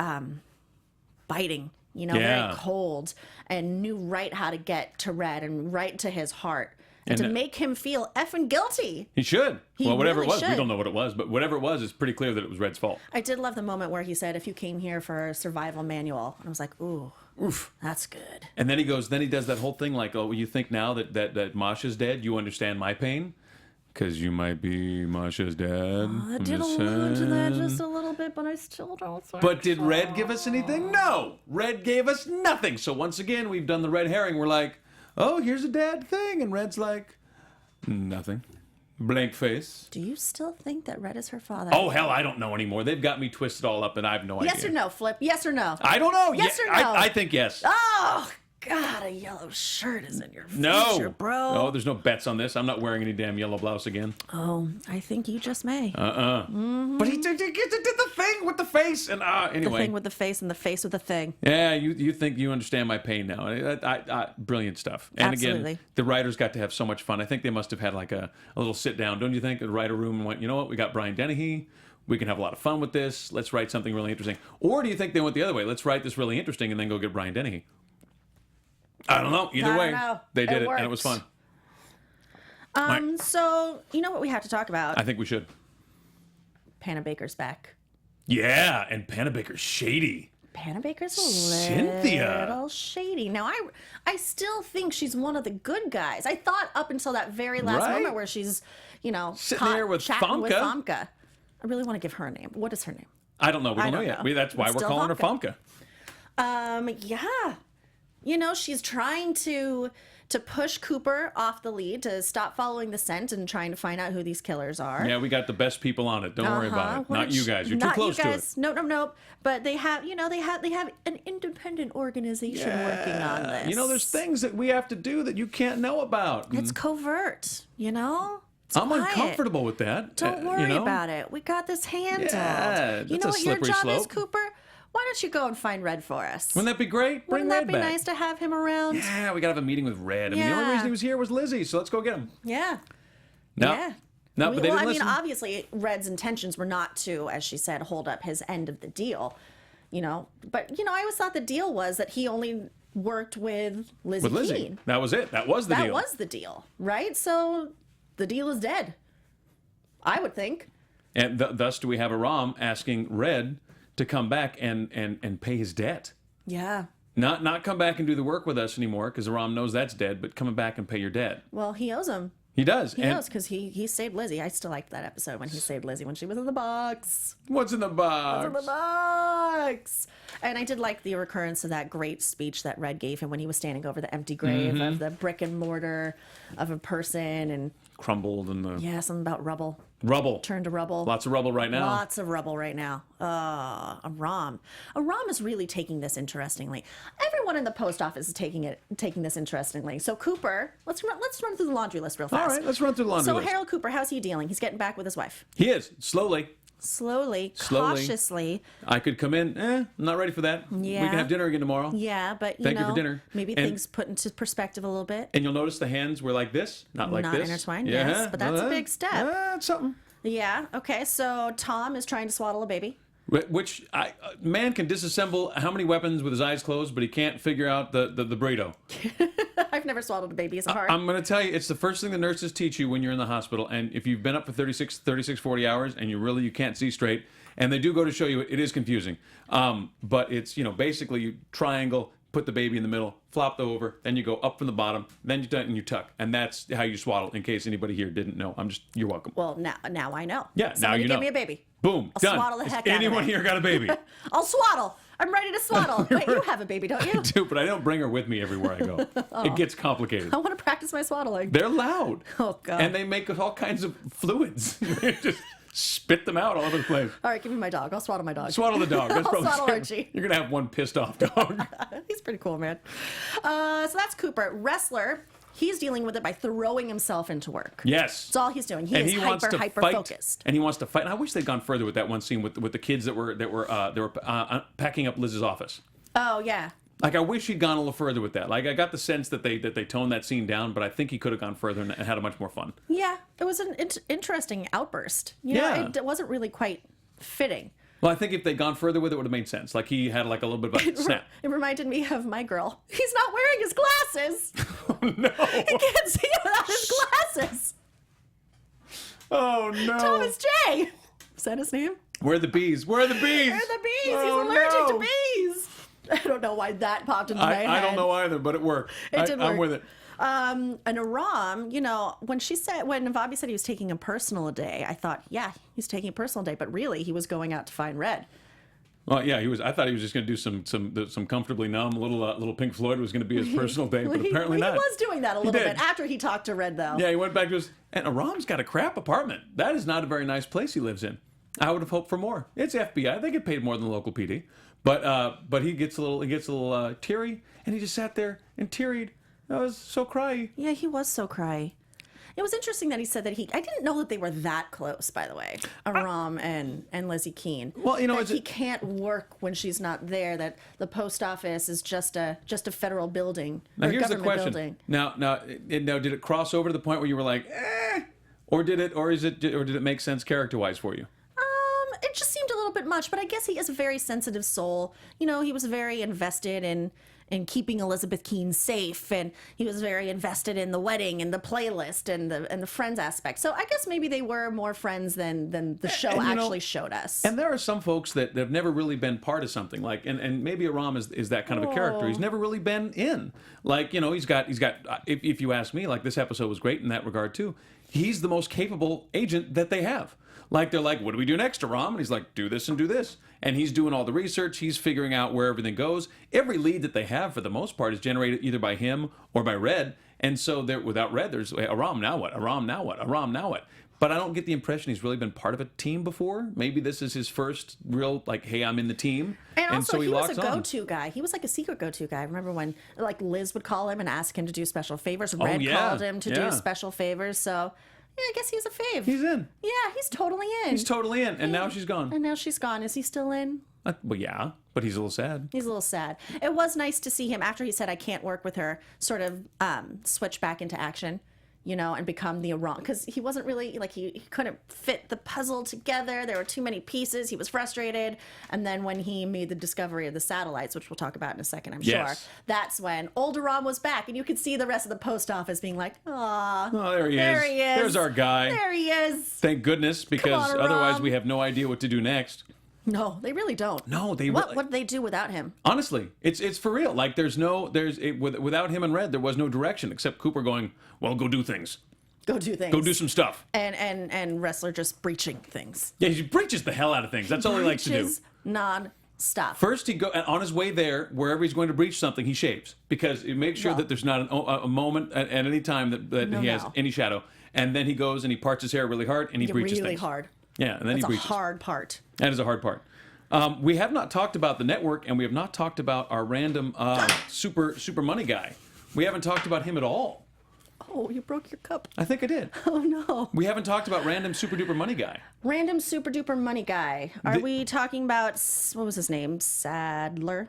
Speaker 1: biting, very cold, and knew right how to get to Red and right to his heart. And to make him feel effing guilty.
Speaker 3: He should. Whatever
Speaker 1: really
Speaker 3: it was,
Speaker 1: should.
Speaker 3: we don't know what it was, but whatever it was, it's pretty clear that it was Red's fault.
Speaker 1: I did love the moment where he said, if you came here for a survival manual. And I was like, ooh, oof, that's good.
Speaker 3: And then he goes, then he does that whole thing like, oh, you think now that Masha's dead, you understand my pain? Because you might be Masha's dad.
Speaker 1: I did allude to that just a little bit, but I still don't think
Speaker 3: But did
Speaker 1: so.
Speaker 3: Red give us anything? No! Red gave us nothing. So once again, we've done the red herring. We're like, oh, here's a dad thing. And Red's like, nothing. Blank face.
Speaker 1: Do you still think that Red is her father?
Speaker 3: Oh, hell, I don't know anymore. They've got me twisted all up, and I have no idea.
Speaker 1: Yes or no, Flip? Yes or no?
Speaker 3: I don't know.
Speaker 1: Yes or no?
Speaker 3: I think yes.
Speaker 1: Oh, God, a yellow shirt is in your
Speaker 3: No.
Speaker 1: future, bro.
Speaker 3: No, there's no bets on this. I'm not wearing any damn yellow blouse again.
Speaker 1: Oh, I think you just may.
Speaker 3: But he did the thing with the face. And anyway.
Speaker 1: The thing with the face and the face with the thing.
Speaker 3: Yeah, you think you understand my pain now. Brilliant stuff. And
Speaker 1: Absolutely.
Speaker 3: again, the writers got to have so much fun. I think they must have had like a little sit down, don't you think? A writer room and went, you know what? We got Brian Dennehy. We can have a lot of fun with this. Let's write something really interesting. Or do you think they went the other way? Let's write this really interesting and then go get Brian Dennehy. I don't know. Either way, they did it and it was fun.
Speaker 1: So, you know what we have to talk about?
Speaker 3: I think we should.
Speaker 1: Panabaker's back.
Speaker 3: Yeah, and Panabaker's shady.
Speaker 1: Panabaker's a
Speaker 3: Cynthia.
Speaker 1: little shady. Now, I still think she's one of the good guys. I thought up until that very last
Speaker 3: Right?
Speaker 1: moment where she's,
Speaker 3: Sitting there with
Speaker 1: chatting with
Speaker 3: Famke.
Speaker 1: Famke. I really want to give her a name. What is her name?
Speaker 3: I don't know. We
Speaker 1: I
Speaker 3: don't know
Speaker 1: don't
Speaker 3: yet.
Speaker 1: know.
Speaker 3: That's why
Speaker 1: It's
Speaker 3: we're
Speaker 1: still
Speaker 3: calling her
Speaker 1: Famke.
Speaker 3: Famke.
Speaker 1: Yeah. She's trying to push Cooper off the lead, to stop following the scent and trying to find out who these killers are.
Speaker 3: Yeah, we got the best people on it. Don't worry about it. Not you guys. You're too close to it.
Speaker 1: No. But they have, they have an independent organization working on this.
Speaker 3: There's things that we have to do that you can't know about.
Speaker 1: It's covert, It's
Speaker 3: I'm
Speaker 1: quiet.
Speaker 3: uncomfortable with that.
Speaker 1: Don't worry about it. We got this handled.
Speaker 3: Yeah,
Speaker 1: you
Speaker 3: that's
Speaker 1: know
Speaker 3: a
Speaker 1: what your
Speaker 3: slippery
Speaker 1: job is,
Speaker 3: slope.
Speaker 1: Cooper? Why don't you go and find Red for us?
Speaker 3: Wouldn't that be great? Bring
Speaker 1: Wouldn't that
Speaker 3: Red
Speaker 1: be
Speaker 3: back.
Speaker 1: nice to have him around?
Speaker 3: Yeah, we got to have a meeting with Red. I mean, the only
Speaker 1: Yeah.
Speaker 3: reason he was here was Lizzie, so let's go get him.
Speaker 1: Yeah.
Speaker 3: No.
Speaker 1: Yeah.
Speaker 3: No, but they didn't listen.
Speaker 1: Obviously, Red's intentions were not to, as she said, hold up his end of the deal. But I always thought the deal was that he only worked with Lizzie.
Speaker 3: With Lizzie.
Speaker 1: Keene.
Speaker 3: That was it. That was the deal.
Speaker 1: That was the deal, right? So the deal is dead. I would think.
Speaker 3: And thus do we have Aram asking Red to come back and pay his debt.
Speaker 1: Yeah.
Speaker 3: Not come back and do the work with us anymore, because Aram knows that's dead, but coming back and pay your debt.
Speaker 1: Well, he owes him.
Speaker 3: He does.
Speaker 1: He knows, because he saved Lizzie. I still liked that episode when he saved Lizzie when she was in the box.
Speaker 3: What's in the box?
Speaker 1: What's in the box? And I did like the recurrence of that great speech that Red gave him when he was standing over the empty grave of the brick and mortar of a person, and
Speaker 3: Crumbled and the
Speaker 1: something about rubble.
Speaker 3: rubble.
Speaker 1: Turned to rubble.
Speaker 3: Lots of rubble right now.
Speaker 1: Lots of rubble right now. Aram. Aram is really taking this interestingly. Everyone in the post office is taking this interestingly. So Cooper, let's run through the laundry list real fast.
Speaker 3: All right, let's run through the laundry
Speaker 1: So
Speaker 3: list.
Speaker 1: Harold Cooper, how's he dealing? He's getting back with his wife.
Speaker 3: He is. Slowly.
Speaker 1: Slowly, cautiously.
Speaker 3: I could come in. I'm not ready for that. We
Speaker 1: Yeah.
Speaker 3: can have dinner again tomorrow.
Speaker 1: Yeah, but
Speaker 3: Thank you for dinner.
Speaker 1: maybe
Speaker 3: And-
Speaker 1: things put into perspective a little bit.
Speaker 3: And you'll notice the hands were like this, not like
Speaker 1: Not
Speaker 3: this.
Speaker 1: intertwined, yes, but that's a big step.
Speaker 3: That's something.
Speaker 1: Yeah. Okay. So Tom is trying to swaddle a baby.
Speaker 3: Which man can disassemble how many weapons with his eyes closed, but he can't figure out the burrito.
Speaker 1: I've never swaddled a baby. Is it hard?
Speaker 3: I'm going to tell you, it's the first thing the nurses teach you when you're in the hospital. And if you've been up for 36, 40 hours and you can't see straight, and they do go to show you, it is confusing. But it's, basically you triangle, put the baby in the middle, flop over, then you go up from the bottom, then you tuck. And that's how you swaddle, in case anybody here didn't know. You're welcome.
Speaker 1: Well, now I know.
Speaker 3: Yeah, now
Speaker 1: Somebody
Speaker 3: you
Speaker 1: give
Speaker 3: know.
Speaker 1: me a baby.
Speaker 3: Boom,
Speaker 1: I'll
Speaker 3: done.
Speaker 1: swaddle the
Speaker 3: Has
Speaker 1: heck out of
Speaker 3: anyone
Speaker 1: it.
Speaker 3: here got a baby?
Speaker 1: I'll swaddle. I'm ready to swaddle. Wait, you have a baby, don't you?
Speaker 3: Dude, but I don't bring her with me everywhere I go. It gets complicated.
Speaker 1: I want to practice my swaddling.
Speaker 3: They're loud.
Speaker 1: Oh, God.
Speaker 3: And they make all kinds of fluids. Just spit them out all over the place.
Speaker 1: All right, give me my dog. I'll swaddle my dog.
Speaker 3: Swaddle the dog. That's
Speaker 1: I'll
Speaker 3: probably
Speaker 1: swaddle Archie.
Speaker 3: You're gonna have one pissed off dog.
Speaker 1: He's pretty cool, man. So that's Cooper. Wrestler, he's dealing with it by throwing himself into work.
Speaker 3: Yes.
Speaker 1: That's all he's doing. He
Speaker 3: And
Speaker 1: is
Speaker 3: he wants to
Speaker 1: hyper
Speaker 3: fight,
Speaker 1: focused.
Speaker 3: and he wants to fight. And I wish they'd gone further with that one scene with the kids that were packing up Liz's office.
Speaker 1: Oh, yeah.
Speaker 3: Like, I wish he'd gone a little further with that. Like, I got the sense that they toned that scene down, but I think he could have gone further and had a much more fun.
Speaker 1: Yeah, it was an interesting outburst. You know,
Speaker 3: Yeah.
Speaker 1: it wasn't really quite fitting.
Speaker 3: Well, I think if they'd gone further with it, would have made sense. Like, he had like a little bit of a snap.
Speaker 1: It reminded me of my girl. He's not wearing his glasses.
Speaker 3: Oh, no.
Speaker 1: He can't see without his glasses.
Speaker 3: Oh, no.
Speaker 1: Thomas J. Is that his name?
Speaker 3: Where are the bees? Where are the bees?
Speaker 1: Where are the bees?
Speaker 3: Oh,
Speaker 1: He's allergic
Speaker 3: no.
Speaker 1: to bees. I don't know why that popped into my head.
Speaker 3: I don't know either, but it worked.
Speaker 1: It did work.
Speaker 3: I'm with it.
Speaker 1: And Aram, you know, when Navabi said he was taking a personal day, I thought, yeah, he's taking a personal day, but really he was going out to find Red.
Speaker 3: Well, yeah, he was. I thought he was just going to do some comfortably numb. Little Pink Floyd was going to be his personal day, but apparently not.
Speaker 1: He was doing that a little
Speaker 3: did.
Speaker 1: bit after he talked to Red, though.
Speaker 3: Yeah, he went back to his. And Aram's got a crap apartment. That is not a very nice place he lives in. I would have hoped for more. It's FBI. They get paid more than the local PD. But he gets a little teary, and he just sat there and tearied. I was so cryy.
Speaker 1: Yeah, he was so cry. It was interesting that he said that I didn't know that they were that close, by the way, Aram and Lizzie Keene.
Speaker 3: Well, you know,
Speaker 1: that he can't work when she's not there. That the post office is just a federal building.
Speaker 3: Now
Speaker 1: or
Speaker 3: here's the
Speaker 1: government
Speaker 3: question.
Speaker 1: Building.
Speaker 3: Now, did it cross over to the point where you were like, or did it make sense character-wise for you?
Speaker 1: It just seemed a little bit much, but I guess he is a very sensitive soul. You know, he was very invested in keeping Elizabeth Keene safe, and he was very invested in the wedding and the playlist and the friends aspect. So I guess maybe they were more friends than the show actually showed us.
Speaker 3: And there are some folks that have never really been part of something like, and maybe Aram is that kind of a character. He's never really been in. Like, you know, he's got. If you ask me, like, this episode was great in that regard too. He's the most capable agent that they have. Like, they're like, what do we do next, Aram? And he's like, do this and do this. And he's doing all the research. He's figuring out where everything goes. Every lead that they have, for the most part, is generated either by him or by Red. And so without Red, there's Aram, now what? Aram, now what? Aram, now what? But I don't get the impression he's really been part of a team before. Maybe this is his first real, like, hey, I'm in the team.
Speaker 1: And also,
Speaker 3: so
Speaker 1: he was
Speaker 3: locks
Speaker 1: a
Speaker 3: on.
Speaker 1: go-to guy. He was like a secret go-to guy. I remember when, like, Liz would call him and ask him to do special favors. Red called him to do special favors. So, yeah, I guess he's a fave.
Speaker 3: He's in.
Speaker 1: Yeah, he's totally in.
Speaker 3: He's totally in. And now she's gone.
Speaker 1: And now she's gone. Is he still in?
Speaker 3: Well, yeah, but he's a little sad.
Speaker 1: He's a little sad. It was nice to see him, after he said, I can't work with her, sort of switch back into action, you know, and become the Aram. Because he wasn't really, like, he couldn't fit the puzzle together. There were too many pieces. He was frustrated. And then when he made the discovery of the satellites, which we'll talk about in a second, I'm sure, that's when old Aram was back. And you could see the rest of the post office being like, aw.
Speaker 3: Oh, there he is.
Speaker 1: There he is.
Speaker 3: There's our guy.
Speaker 1: There he is.
Speaker 3: Thank goodness, because
Speaker 1: on,
Speaker 3: otherwise
Speaker 1: Aram.
Speaker 3: we have no idea what to do next.
Speaker 1: No, they really don't.
Speaker 3: No, they
Speaker 1: What
Speaker 3: really.
Speaker 1: would they do without him?
Speaker 3: Honestly, it's for real. Like, without him and Red, there was no direction except Cooper going, well, go do things.
Speaker 1: Go do things.
Speaker 3: Go do some stuff.
Speaker 1: And Wrestler just breaching things.
Speaker 3: Yeah, he breaches the hell out of things. That's all he likes to do.
Speaker 1: Breaches non-stop.
Speaker 3: First, on his way there, wherever he's going to breach something, he shaves, because it makes sure that there's not a moment at any time that he has any shadow. And then he goes and he parts his hair really hard and he breaches
Speaker 1: really
Speaker 3: things.
Speaker 1: hard.
Speaker 3: Yeah, and then he breaches.
Speaker 1: That's a hard part.
Speaker 3: That is a hard part. We have not talked about the network, and we have not talked about our random super money guy. We haven't talked about him at all.
Speaker 1: Oh, you broke your cup.
Speaker 3: I think I did.
Speaker 1: Oh, no.
Speaker 3: We haven't talked about random super duper money guy.
Speaker 1: Random super duper money guy. Are we talking about, what was his name? Salder.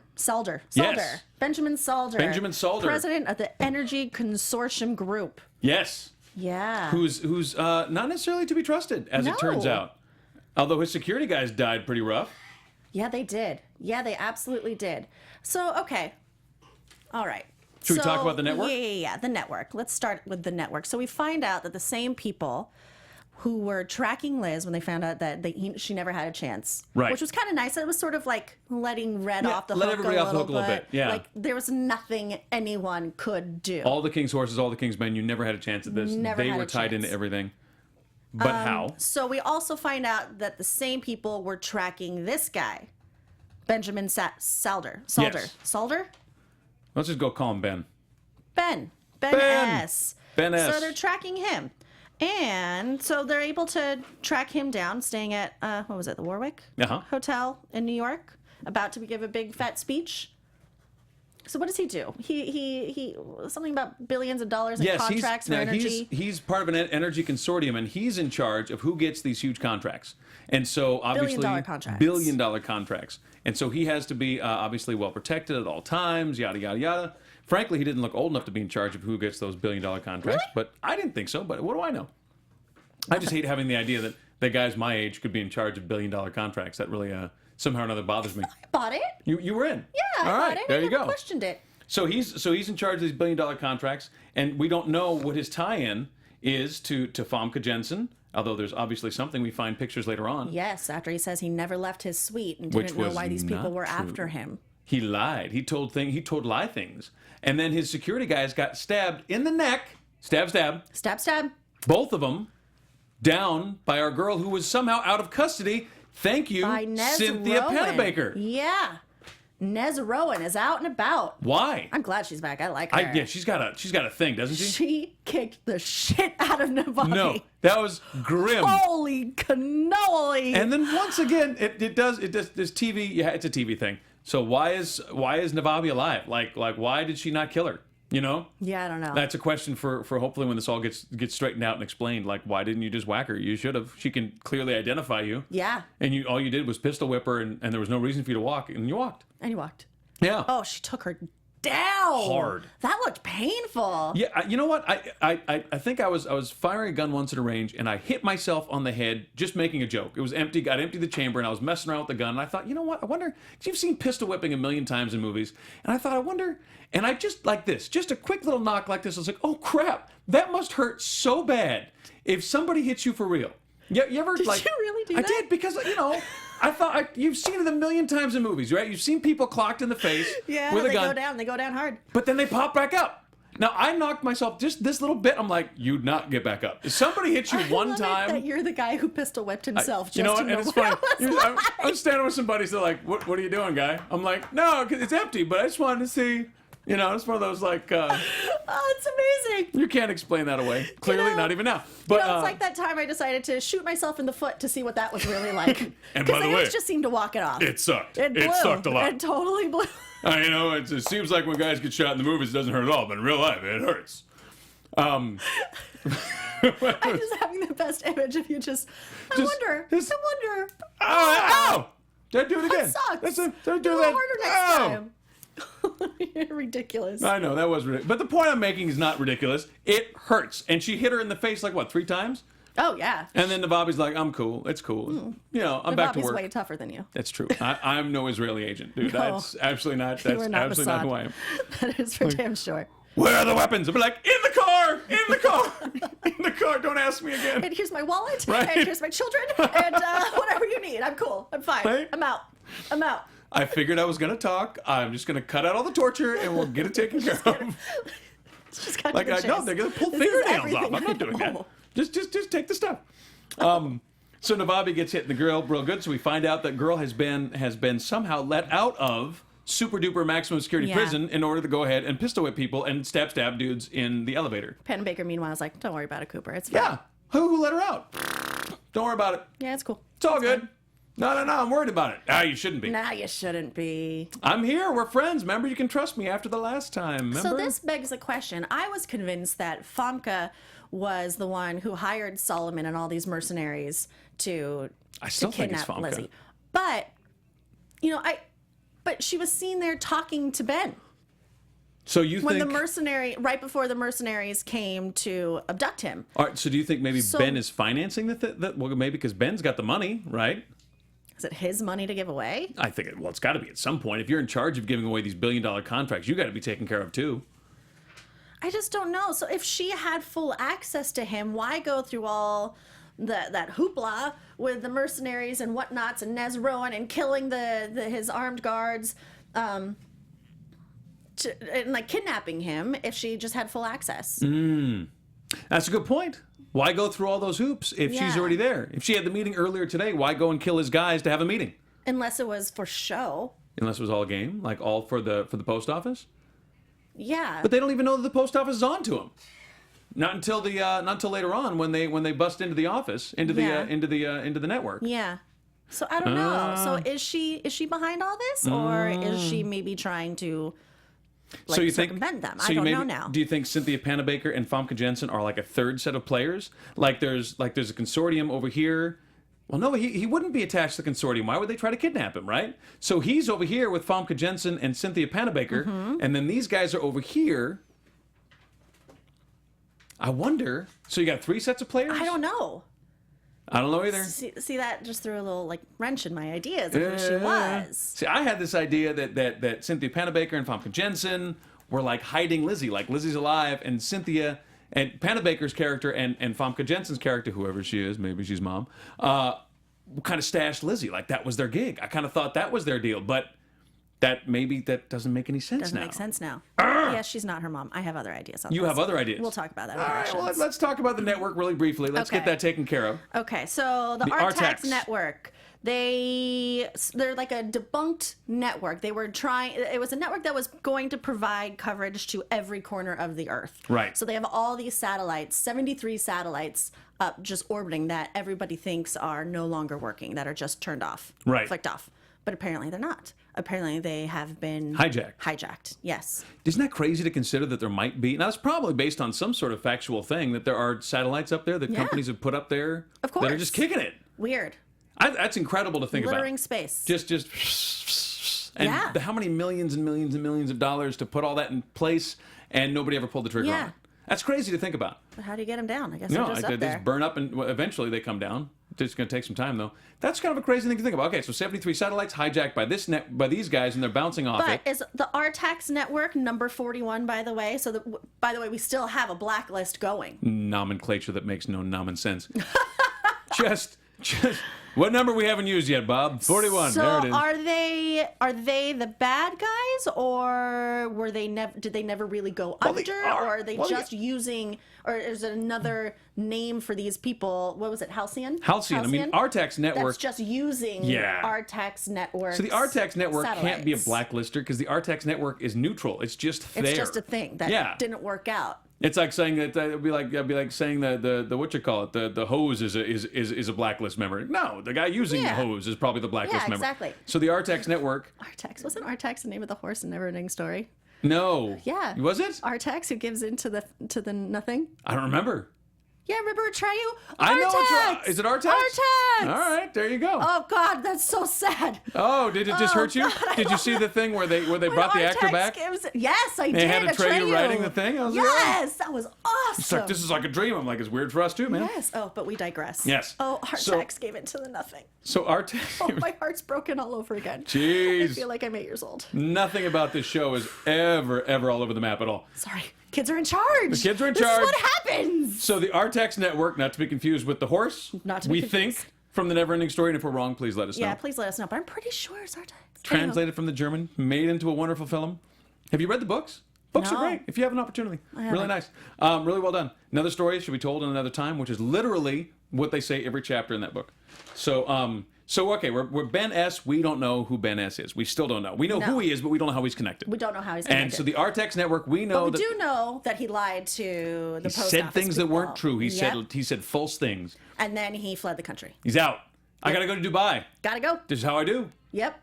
Speaker 3: Yes.
Speaker 1: Benjamin Salder.
Speaker 3: Benjamin Salder.
Speaker 1: President of the Energy Consortium Group.
Speaker 3: Yes.
Speaker 1: Yeah.
Speaker 3: Who's not necessarily to be trusted, as it turns out. Although his security guys died pretty rough.
Speaker 1: Yeah, they did. Yeah, they absolutely did. So, okay. All right.
Speaker 3: Should we talk about the network?
Speaker 1: Yeah, the network. Let's start with the network. So we find out that the same people who were tracking Liz when they found out that she never had a chance,
Speaker 3: right?
Speaker 1: Which was kind of nice. It was sort of like letting Red off the hook.
Speaker 3: Let everybody off the hook a little bit. Yeah.
Speaker 1: Like there was nothing anyone could do.
Speaker 3: All the king's horses, all the king's men. You never had a chance at this. They were tied into everything. But how?
Speaker 1: So we also find out that the same people were tracking this guy, Benjamin Salder.
Speaker 3: Yes.
Speaker 1: Salder?
Speaker 3: Let's just go call him Ben.
Speaker 1: Ben S.
Speaker 3: Ben S.
Speaker 1: So they're tracking him. And so they're able to track him down, staying at, what was it, the Warwick Hotel in New York, about to give a big fat speech. So what does he do? He something about billions of dollars in contracts for energy.
Speaker 3: He's part of an energy consortium, and he's in charge of who gets these huge contracts. And so obviously billion-dollar contracts. And so he has to be obviously well protected at all times. Yada yada yada. Frankly, he didn't look old enough to be in charge of who gets those billion-dollar contracts.
Speaker 1: Really?
Speaker 3: But I didn't think so. But what do I know? I just hate having the idea that guys my age could be in charge of billion-dollar contracts. That really somehow or another bothers me.
Speaker 1: I bought it.
Speaker 3: You were in.
Speaker 1: Yeah, I bought it.
Speaker 3: There you go.
Speaker 1: Questioned it.
Speaker 3: So he's in charge of these billion-dollar contracts, and we don't know what his tie-in is to Famke Jensen. Although there's obviously something. We find pictures later on.
Speaker 1: Yes, after he says he never left his suite and didn't know why these people were after him.
Speaker 3: He lied. He told lie things, and then his security guys got stabbed in the neck. Stab, stab.
Speaker 1: Stab, stab.
Speaker 3: Both of them down by our girl who was somehow out of custody. Thank you, Cynthia Panabaker.
Speaker 1: Yeah. Nez Rowan is out and about.
Speaker 3: Why?
Speaker 1: I'm glad she's back. I like her.
Speaker 3: Yeah, she's got a thing, doesn't she?
Speaker 1: She kicked the shit out of Navabi.
Speaker 3: No, that was grim.
Speaker 1: Holy cannoli!
Speaker 3: And then once again, it does this TV. Yeah, it's a TV thing. So why is Navabi alive? Like why did she not kill her? You know?
Speaker 1: Yeah, I don't know.
Speaker 3: That's a question for hopefully when this all gets straightened out and explained. Like, why didn't you just whack her? You should have. She can clearly identify you.
Speaker 1: Yeah.
Speaker 3: And all you did was pistol whip her, and there was no reason for you to walk, and you walked.
Speaker 1: And you walked.
Speaker 3: Yeah.
Speaker 1: Oh, she took her down.
Speaker 3: Hard.
Speaker 1: That looked painful.
Speaker 3: Yeah. You know what? I think I was firing a gun once at a range, and I hit myself on the head just making a joke. It was empty. Got emptied the chamber, and I was messing around with the gun, and I thought, you know what? I wonder. You've seen pistol whipping a million times in movies, and I thought, I wonder. And I just like this, just a quick little knock like this. I was like, oh crap, that must hurt so bad if somebody hits you for real. You ever
Speaker 1: Did you really do that?
Speaker 3: I did because I thought you've seen it a million times in movies, right? You've seen people clocked in the face
Speaker 1: Yeah,
Speaker 3: with a gun.
Speaker 1: They go down hard.
Speaker 3: But then they pop back up. Now I knocked myself just this little bit. I'm like, you'd not get back up. If somebody hits you one time,
Speaker 1: that you're the guy who pistol whipped himself.
Speaker 3: You know what? And it's funny.
Speaker 1: Like.
Speaker 3: I'm standing with somebody. So like, what are you doing, guy? I'm like, no, 'cause it's empty. But I just wanted to see. It's one of those like.
Speaker 1: Oh, it's amazing.
Speaker 3: You can't explain that away. Clearly, not even now. But
Speaker 1: it's like that time I decided to shoot myself in the foot to see what that was really like.
Speaker 3: And by the way,
Speaker 1: just seemed to walk it off.
Speaker 3: It sucked.
Speaker 1: It blew.
Speaker 3: It sucked a lot.
Speaker 1: It totally blew.
Speaker 3: It seems like when guys get shot in the movies, it doesn't hurt at all, but in real life, it hurts.
Speaker 1: I'm just having the best image of you just. I wonder.
Speaker 3: Ow! Don't do it again.
Speaker 1: That sucks.
Speaker 3: Don't do
Speaker 1: Do
Speaker 3: that.
Speaker 1: it harder next time. You're ridiculous.
Speaker 3: I know that was ridiculous, but the point I'm making is not ridiculous. It hurts, and she hit her in the face like what 3 times?
Speaker 1: Oh yeah.
Speaker 3: And then Navabi's like, "I'm cool. It's cool. I'm back to work."
Speaker 1: Way tougher than you.
Speaker 3: That's true. I'm no Israeli agent, dude.
Speaker 1: No.
Speaker 3: That's absolutely not. That's absolutely not who I am.
Speaker 1: That is for damn sure.
Speaker 3: Where are the weapons? I'll be like, in the car, in the car, in the car. Don't ask me again.
Speaker 1: And here's my wallet.
Speaker 3: Right.
Speaker 1: And here's my children. And whatever you need. I'm cool. I'm fine.
Speaker 3: Right.
Speaker 1: I'm out.
Speaker 3: I figured I was going to talk. I'm just going to cut out all the torture and we'll get it taken care of.
Speaker 1: Just got
Speaker 3: Like,
Speaker 1: to the
Speaker 3: no,
Speaker 1: chase.
Speaker 3: they're going to pull
Speaker 1: This is
Speaker 3: fingernails off.
Speaker 1: everything
Speaker 3: I'm not
Speaker 1: I
Speaker 3: doing that.
Speaker 1: know.
Speaker 3: Just take the stuff. So Navabi gets hit in the grill real good. So we find out that girl has been somehow let out of super duper maximum security prison in order to go ahead and pistol whip people and stab dudes in the elevator.
Speaker 1: Panabaker, meanwhile, is like, don't worry about it, Cooper. It's fine.
Speaker 3: Yeah. Who let her out? Don't worry about it.
Speaker 1: Yeah, it's cool.
Speaker 3: It's all
Speaker 1: It's
Speaker 3: good.
Speaker 1: fine.
Speaker 3: No, I'm worried about it. You shouldn't be.
Speaker 1: Nah, you shouldn't be.
Speaker 3: I'm here. We're friends. Remember, you can trust me after the last time. Remember?
Speaker 1: So this begs the question. I was convinced that Famke was the one who hired Solomon and all these mercenaries to kidnap
Speaker 3: Famke.
Speaker 1: Lizzie. But, but she was seen there talking to Ben.
Speaker 3: So you
Speaker 1: When
Speaker 3: think
Speaker 1: right before the mercenaries came to abduct him.
Speaker 3: All right. So do you think maybe Ben is financing that? Well, maybe because Ben's got the money, right?
Speaker 1: Is it his money to give away?
Speaker 3: I think it's got to be at some point. If you're in charge of giving away these billion-dollar contracts, you got to be taken care of too.
Speaker 1: I just don't know. So if she had full access to him, why go through all that hoopla with the mercenaries and whatnots and Nez Rowan and killing his armed guards, and like kidnapping him if she just had full access?
Speaker 3: That's a good point. Why go through all those hoops if she's already there? If she had the meeting earlier today, why go and kill his guys to have a meeting?
Speaker 1: Unless it was for show.
Speaker 3: Unless it was all a game, like all for the post office.
Speaker 1: Yeah.
Speaker 3: But they don't even know that the post office is on to them. Not until later on when they bust into the office into the network.
Speaker 1: Yeah. So I don't know. So is she behind all this, or is she maybe trying to like,
Speaker 3: you
Speaker 1: circumvent them.
Speaker 3: So
Speaker 1: I don't
Speaker 3: maybe,
Speaker 1: know now.
Speaker 3: Do you think Cynthia Panabaker and Famke Jensen are like a third set of players? Like there's a consortium over here. Well, no, he wouldn't be attached to the consortium. Why would they try to kidnap him, right? So he's over here with Famke Jensen and Cynthia Panabaker, and then these guys are over here. I wonder. So you got 3 sets of players?
Speaker 1: I don't know.
Speaker 3: I don't know either.
Speaker 1: See, that just threw a little like wrench in my ideas of who she was.
Speaker 3: See, I had this idea that Cynthia Panabaker and Famke Jensen were like hiding Lizzie, like Lizzie's alive, and Cynthia and Panabaker's character and Famke Jensen's character, whoever she is, maybe she's mom, kind of stashed Lizzie. Like that was their gig. I kind of thought that was their deal, but that doesn't make any sense
Speaker 1: Doesn't
Speaker 3: now.
Speaker 1: make sense now. Yes, she's not her mom. I have other ideas on
Speaker 3: You
Speaker 1: this.
Speaker 3: have other ideas.
Speaker 1: We'll talk about that.
Speaker 3: All right, well, let's talk about the network really briefly. Let's get
Speaker 1: Okay.
Speaker 3: that taken care of.
Speaker 1: Okay, so the
Speaker 3: Artax.
Speaker 1: Artax Network, they're like a debunked network. They were trying. It was a network that was going to provide coverage to every corner of the Earth.
Speaker 3: Right.
Speaker 1: So they have all these satellites, 73 satellites up just orbiting that everybody thinks are no longer working, that are just turned off,
Speaker 3: Right.
Speaker 1: flicked off. But apparently they're not. Apparently they have been
Speaker 3: Hijacked.
Speaker 1: Yes.
Speaker 3: Isn't that crazy to consider that there might be? Now, it's probably based on some sort of factual thing that there are satellites up there that companies have put up there
Speaker 1: Of
Speaker 3: that are
Speaker 1: course.
Speaker 3: just kicking it.
Speaker 1: Weird.
Speaker 3: That's incredible to think
Speaker 1: Littering
Speaker 3: about.
Speaker 1: space.
Speaker 3: Just and
Speaker 1: Yeah.
Speaker 3: how many millions and millions and millions of dollars to put all that in place and nobody ever pulled the trigger
Speaker 1: Yeah.
Speaker 3: on it. That's crazy to think about.
Speaker 1: But how do you get them down? I guess
Speaker 3: No,
Speaker 1: they're just
Speaker 3: they
Speaker 1: up there.
Speaker 3: just burn up and eventually they come down. It's going to take some time though. That's kind of a crazy thing to think about. Okay, so 73 satellites hijacked by by these guys and they're bouncing off
Speaker 1: But
Speaker 3: it.
Speaker 1: is the Artax Network number 41, by the way? So, by the way, we still have a blacklist going.
Speaker 3: Nomenclature that makes no sense. just what number we haven't used yet, Bob? 41.
Speaker 1: So
Speaker 3: there it is.
Speaker 1: are they the bad guys, or were they did they never really go
Speaker 3: they
Speaker 1: under,
Speaker 3: are.
Speaker 1: or are they
Speaker 3: Well,
Speaker 1: just using, or is it another name for these people? What was it, Halcyon?
Speaker 3: Halcyon. I mean, Artax Network.
Speaker 1: That's just using Artax Network.
Speaker 3: So the Artax Network can't be a
Speaker 1: satellites.
Speaker 3: blacklister because the Artax Network is neutral. It's just there.
Speaker 1: It's just a thing that didn't work out.
Speaker 3: It's like saying that it'd be like saying the what you call it, the hose is a blacklist member. No, the guy using the hose is probably the blacklist member.
Speaker 1: exactly.
Speaker 3: So the Artax Network.
Speaker 1: Artax, wasn't Artax the name of the horse in Neverending Story?
Speaker 3: No.
Speaker 1: Yeah.
Speaker 3: Was it?
Speaker 1: Artax, who gives in to the nothing.
Speaker 3: I don't remember.
Speaker 1: Yeah, remember Atreyu?
Speaker 3: I know it's
Speaker 1: Artax!
Speaker 3: is it Artax?
Speaker 1: Artax!
Speaker 3: All right, there you go.
Speaker 1: Oh God, that's so sad.
Speaker 3: Oh, did it just hurt you?
Speaker 1: God, I
Speaker 3: Did you see the thing where they
Speaker 1: When
Speaker 3: brought the actor
Speaker 1: Artax
Speaker 3: back?
Speaker 1: Yes, I did.
Speaker 3: They had Atreyu
Speaker 1: Atreyu
Speaker 3: writing the thing? I was like,
Speaker 1: yes, that was awesome.
Speaker 3: It's like, this is like a dream. I'm like, it's weird for us too, man.
Speaker 1: Yes. Oh, but we digress.
Speaker 3: Yes.
Speaker 1: Oh,
Speaker 3: So-
Speaker 1: Artax gave in to the nothing.
Speaker 3: So Artax.
Speaker 1: Oh, my heart's broken all over again.
Speaker 3: Jeez.
Speaker 1: I feel like I'm 8 years old.
Speaker 3: Nothing about this show is ever all over the map at all.
Speaker 1: Sorry. Kids are in charge.
Speaker 3: The kids are in
Speaker 1: This
Speaker 3: charge.
Speaker 1: is what happens.
Speaker 3: So the Artax Network, not to be confused with the horse,
Speaker 1: Not to be
Speaker 3: we
Speaker 1: confused.
Speaker 3: think from the Neverending Story, and if we're wrong, please let us
Speaker 1: Yeah,
Speaker 3: know.
Speaker 1: please let us know. But I'm pretty sure it's Artax.
Speaker 3: Translated from the German, made into a wonderful film. Have you read the books? Books
Speaker 1: No.
Speaker 3: are great if you have an opportunity.
Speaker 1: haven't.
Speaker 3: Really nice. Really well done. Another story should be told in another time, which is literally what they say every chapter in that book. So okay, we're Ben S. We don't know who Ben S. is. We still don't know. We know who he is, but we don't know how he's connected.
Speaker 1: We don't know how he's
Speaker 3: And
Speaker 1: connected.
Speaker 3: so the Artax Network, we know
Speaker 1: But we
Speaker 3: that
Speaker 1: do know that he lied to the
Speaker 3: he
Speaker 1: post
Speaker 3: said
Speaker 1: office
Speaker 3: things that
Speaker 1: people.
Speaker 3: weren't true. He
Speaker 1: Yep.
Speaker 3: said false things.
Speaker 1: And then he fled the country.
Speaker 3: He's out. I got to go to Dubai.
Speaker 1: Gotta go.
Speaker 3: This is how I do.
Speaker 1: Yep.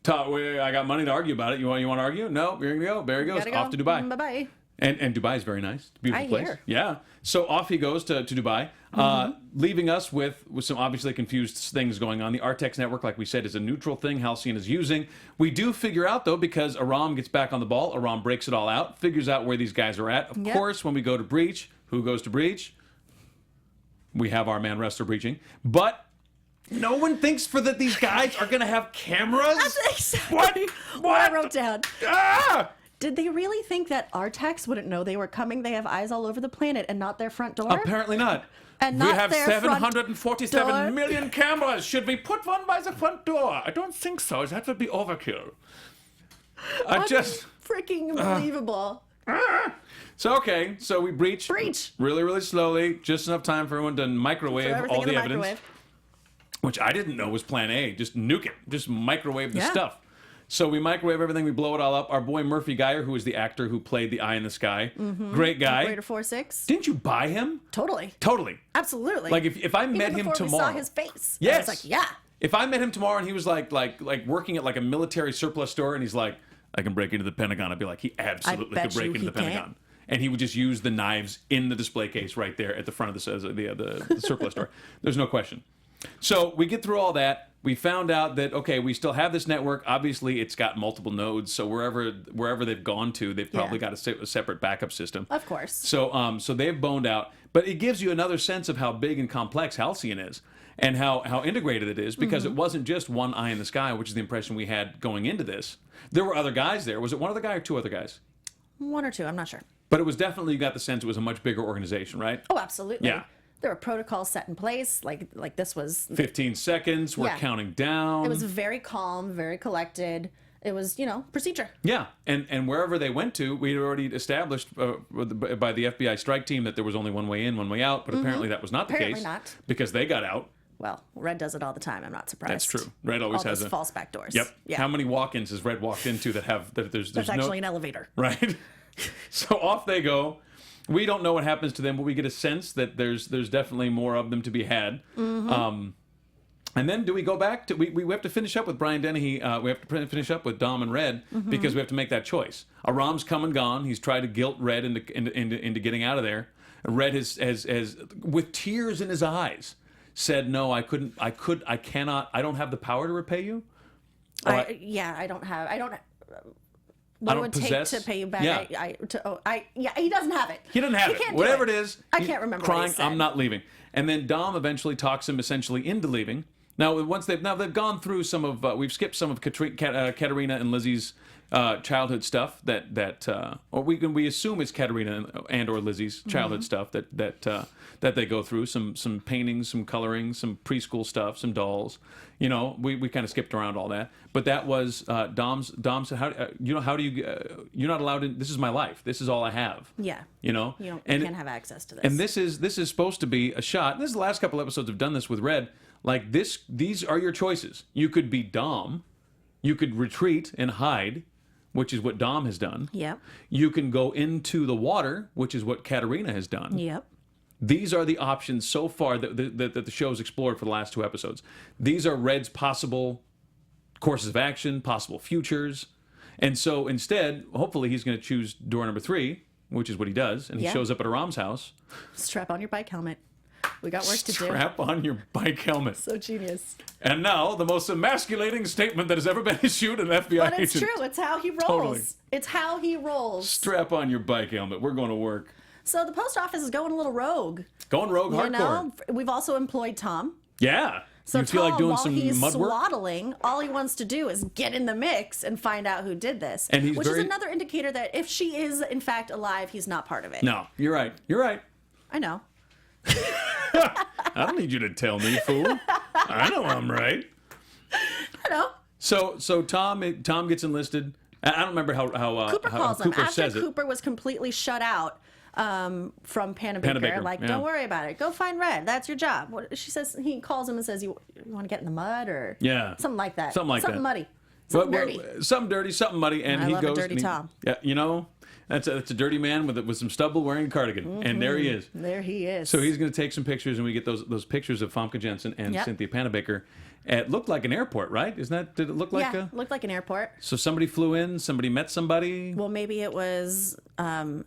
Speaker 3: I got money to argue about it. You want to argue? No, here you go. There he goes.
Speaker 1: Gotta go.
Speaker 3: Off to Dubai.
Speaker 1: Bye-bye.
Speaker 3: And Dubai is very nice. Beautiful
Speaker 1: I
Speaker 3: place.
Speaker 1: hear.
Speaker 3: Yeah. So off he goes to Dubai, leaving us with some obviously confused things going on. The Artax Network, like we said, is a neutral thing Halcyon is using. We do figure out, though, because Aram gets back on the ball, Aram breaks it all out, figures out where these guys are at. Of
Speaker 1: Yep.
Speaker 3: course, when we go to Breach, who goes to Breach? We have our man Wrestler breaching. But no one thinks that these guys are going to have cameras.
Speaker 1: That's exactly what I wrote down.
Speaker 3: Ah!
Speaker 1: Did they really think that Artax wouldn't know they were coming? They have eyes all over the planet and not their front door?
Speaker 3: Apparently not.
Speaker 1: And
Speaker 3: We
Speaker 1: not
Speaker 3: have
Speaker 1: their front
Speaker 3: 747
Speaker 1: door?
Speaker 3: million cameras. Should we put one by the front door? I don't think so. That would be overkill.
Speaker 1: Freaking unbelievable.
Speaker 3: So we breach.
Speaker 1: Breach.
Speaker 3: Really slowly. Just enough time for everyone to microwave
Speaker 1: Throw everything
Speaker 3: all
Speaker 1: in
Speaker 3: the
Speaker 1: the
Speaker 3: evidence.
Speaker 1: microwave.
Speaker 3: Which I didn't know was plan A. Just nuke it. Just microwave the
Speaker 1: Yeah.
Speaker 3: stuff. So we microwave everything, we blow it all up. Our boy Murphy Geyer, who is the actor who played the Eye in the Sky, great guy.
Speaker 1: Operator 4-6.
Speaker 3: Didn't you buy him?
Speaker 1: Totally.
Speaker 3: Totally.
Speaker 1: Absolutely.
Speaker 3: Like if I met
Speaker 1: Even
Speaker 3: him
Speaker 1: before
Speaker 3: tomorrow,
Speaker 1: we saw his face.
Speaker 3: Yes.
Speaker 1: I was like, yeah.
Speaker 3: if I met him tomorrow and he was like working at like a military surplus store and he's like, I can break into the Pentagon. I'd be like, he absolutely
Speaker 1: bet
Speaker 3: could break
Speaker 1: you
Speaker 3: into the
Speaker 1: he can't.
Speaker 3: Pentagon. And he would just use the knives in the display case right there at the front of the surplus store. There's no question. So we get through all that. We found out that, okay, we still have this network. Obviously, it's got multiple nodes. So wherever they've gone to, they've probably got a separate backup system.
Speaker 1: Of course.
Speaker 3: So so they've boned out. But it gives you another sense of how big and complex Halcyon is and how integrated it is, because it wasn't just one eye in the sky, which is the impression we had going into this. There were other guys there. Was it one other guy or two other guys?
Speaker 1: One or two, I'm not sure.
Speaker 3: But it was definitely, you got the sense it was a much bigger organization, right?
Speaker 1: Oh, absolutely.
Speaker 3: Yeah.
Speaker 1: There were protocols set in place. Like this was...
Speaker 3: 15 seconds, we're counting down.
Speaker 1: It was very calm, very collected. It was, procedure.
Speaker 3: Yeah, and wherever they went to, we had already established by the FBI strike team that there was only one way in, one way out, but apparently that was not the
Speaker 1: Apparently
Speaker 3: case.
Speaker 1: not.
Speaker 3: Because they got out.
Speaker 1: Well, Red does it all the time. I'm not surprised.
Speaker 3: That's true. Red always
Speaker 1: all
Speaker 3: has
Speaker 1: those false back doors.
Speaker 3: Yep.
Speaker 1: Yeah.
Speaker 3: How many walk-ins has Red walked into that there's
Speaker 1: That's
Speaker 3: no...
Speaker 1: actually an elevator.
Speaker 3: Right? So off they go. We don't know what happens to them, but we get a sense that there's definitely more of them to be had. And then do we go back to... We have to finish up with Brian Dennehy. We have to finish up with Dom and Red because we have to make that choice. Aram's come and gone. He's tried to guilt Red into getting out of there. Red has with tears in his eyes, said, no, I cannot, I don't have the power to repay you.
Speaker 1: I don't have... What it would
Speaker 3: possess,
Speaker 1: take to pay you back.
Speaker 3: Yeah.
Speaker 1: He doesn't have it.
Speaker 3: He doesn't have it. Whatever it is.
Speaker 1: I can't remember
Speaker 3: crying,
Speaker 1: what he said.
Speaker 3: I'm not leaving. And then Dom eventually talks him essentially into leaving. Now, they've gone through some of, we've skipped some of Katerina and Lizzie's childhood stuff or we assume it's Katerina and or Lizzie's childhood stuff that they go through, some paintings, some coloring, some preschool stuff, some dolls. We kind of skipped around all that, but that was Dom said, how do you you're not allowed in, this is my life, this is all I have.
Speaker 1: Yeah.
Speaker 3: You
Speaker 1: can't have access to this.
Speaker 3: And this is supposed to be a shot. This is the last couple episodes have done this with Red. Like this, these are your choices. You could be Dom, you could retreat and hide, which is what Dom has done.
Speaker 1: Yep.
Speaker 3: You can go into the water, which is what Katerina has done.
Speaker 1: Yep.
Speaker 3: These are the options so far that the show's explored for the last two episodes. These are Red's possible courses of action, possible futures. And so instead, hopefully he's going to choose door number 3, which is what he does. And he shows up at Aram's house.
Speaker 1: Strap on your bike helmet. We got work to do.
Speaker 3: Strap on your bike helmet.
Speaker 1: So genius.
Speaker 3: And now, the most emasculating statement that has ever been issued an FBI
Speaker 1: But it's
Speaker 3: agent.
Speaker 1: true. It's how he rolls.
Speaker 3: Totally.
Speaker 1: It's how he rolls.
Speaker 3: Strap on your bike helmet. We're going to work.
Speaker 1: So the post office is going a little rogue.
Speaker 3: Going rogue hardcore.
Speaker 1: We've also employed Tom.
Speaker 3: Yeah.
Speaker 1: So
Speaker 3: you feel
Speaker 1: Tom,
Speaker 3: like doing
Speaker 1: while
Speaker 3: some
Speaker 1: he's
Speaker 3: mud work?
Speaker 1: swaddling, all he wants to do is get in the mix and find out who did this.
Speaker 3: And
Speaker 1: which is another indicator that if she is, in fact, alive, he's not part of it.
Speaker 3: No, you're right. You're right.
Speaker 1: I know.
Speaker 3: I don't need you to tell me, fool. I know I'm right.
Speaker 1: I know.
Speaker 3: So Tom gets enlisted. I don't remember how
Speaker 1: Cooper calls him.
Speaker 3: Cooper
Speaker 1: After
Speaker 3: says
Speaker 1: Cooper was completely shut out from Panabaker.
Speaker 3: Panabaker,
Speaker 1: Like,
Speaker 3: yeah.
Speaker 1: don't worry about it. Go find Red. That's your job. She says, he calls him and says, you want to get in the mud or something like that. Something muddy. Something dirty.
Speaker 3: Something dirty, something muddy. And
Speaker 1: I
Speaker 3: he
Speaker 1: love a
Speaker 3: goes.
Speaker 1: dirty Tom.
Speaker 3: Yeah, that's a dirty man with some stubble wearing a cardigan. And there he is.
Speaker 1: There he is.
Speaker 3: So he's going to take some pictures, and we get those pictures of Famke Jensen and Cynthia Panabaker. It looked like an airport, right? Did it look like
Speaker 1: it looked like an airport.
Speaker 3: So somebody flew in, somebody met somebody.
Speaker 1: Well, maybe it was Ben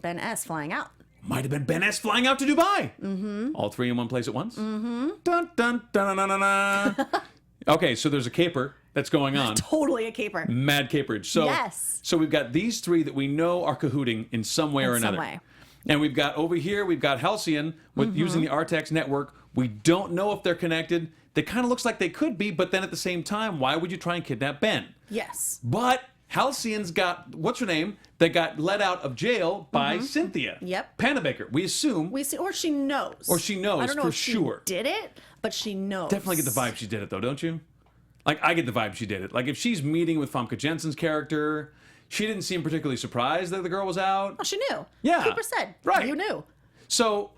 Speaker 1: S. flying out.
Speaker 3: Might have been Ben S. flying out to Dubai. Mm-hmm. All three in one place at once. Mm-hmm. Dun, dun, dun, dun, dun, dun, dun. Okay, so there's a caper that's going on.
Speaker 1: Totally a caper.
Speaker 3: Mad caperage. So,
Speaker 1: yes.
Speaker 3: So we've got these three that we know are cahooting in some way or another.
Speaker 1: Some way.
Speaker 3: And we've got over here, we've got Halcyon with using the Artax Network. We don't know if they're connected. They kind of looks like they could be, but then at the same time, why would you try and kidnap Ben?
Speaker 1: Yes.
Speaker 3: But Halcyon's got, what's her name, that got let out of jail by Cynthia.
Speaker 1: Yep.
Speaker 3: Panabaker. We assume.
Speaker 1: Or she knows.
Speaker 3: Or she knows,
Speaker 1: I don't know
Speaker 3: for
Speaker 1: if
Speaker 3: sure.
Speaker 1: She did it, but she knows.
Speaker 3: Definitely get the vibe she did it, though, don't you? Like, I get the vibe she did it. Like, if she's meeting with Famke Jensen's character, she didn't seem particularly surprised that the girl was out.
Speaker 1: Oh, she knew.
Speaker 3: Yeah.
Speaker 1: Cooper said.
Speaker 3: Right.
Speaker 1: You knew.
Speaker 3: So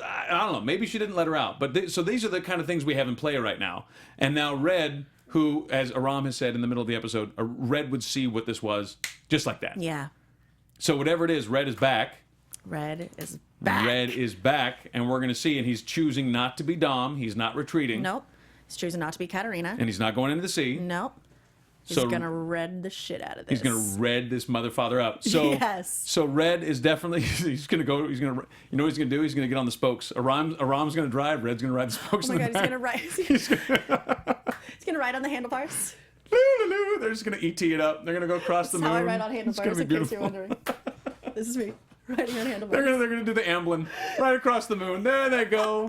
Speaker 3: I don't know. Maybe she didn't let her out. But so these are the kind of things we have in play right now. And now Red, who, as Aram has said in the middle of the episode, Red would see what this was just like that.
Speaker 1: Yeah.
Speaker 3: So whatever it is, Red is back.
Speaker 1: Red is back.
Speaker 3: Red is back, and we're going to see. And he's choosing not to be Dom. He's not retreating.
Speaker 1: Nope. He's choosing not to be Katerina.
Speaker 3: And he's not going into the sea.
Speaker 1: Nope. He's gonna red the shit out of this.
Speaker 3: He's gonna red this motherfather out. So
Speaker 1: yes.
Speaker 3: So Red is definitely he's gonna go. He's gonna you know what he's gonna do? He's gonna get on the spokes. Aram's gonna drive. Red's gonna ride the spokes.
Speaker 1: Oh my
Speaker 3: in
Speaker 1: God,
Speaker 3: the back.
Speaker 1: he's gonna ride on the handlebars.
Speaker 3: They're just gonna ET it up. They're gonna go across the moon.
Speaker 1: That's how I ride on handlebars.
Speaker 3: It's gonna be
Speaker 1: In case you're
Speaker 3: beautiful.
Speaker 1: wondering, this is me riding on handlebars.
Speaker 3: They're gonna do the ambling right across the moon. There they go.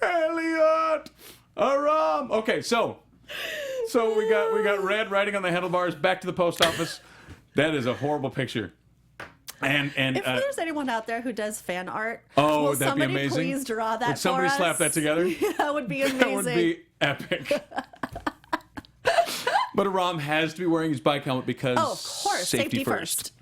Speaker 3: Elliot, Aram. Okay, so we got Red riding on the handlebars back to the post office. That is a horrible picture. And
Speaker 1: if there's anyone out there who does fan art,
Speaker 3: oh,
Speaker 1: will
Speaker 3: that'd be
Speaker 1: somebody
Speaker 3: amazing.
Speaker 1: please draw that
Speaker 3: Would somebody
Speaker 1: for us?
Speaker 3: slap that together?
Speaker 1: That would be amazing.
Speaker 3: That would be epic. But Aram has to be wearing his bike helmet because
Speaker 1: Oh, of course, safety first.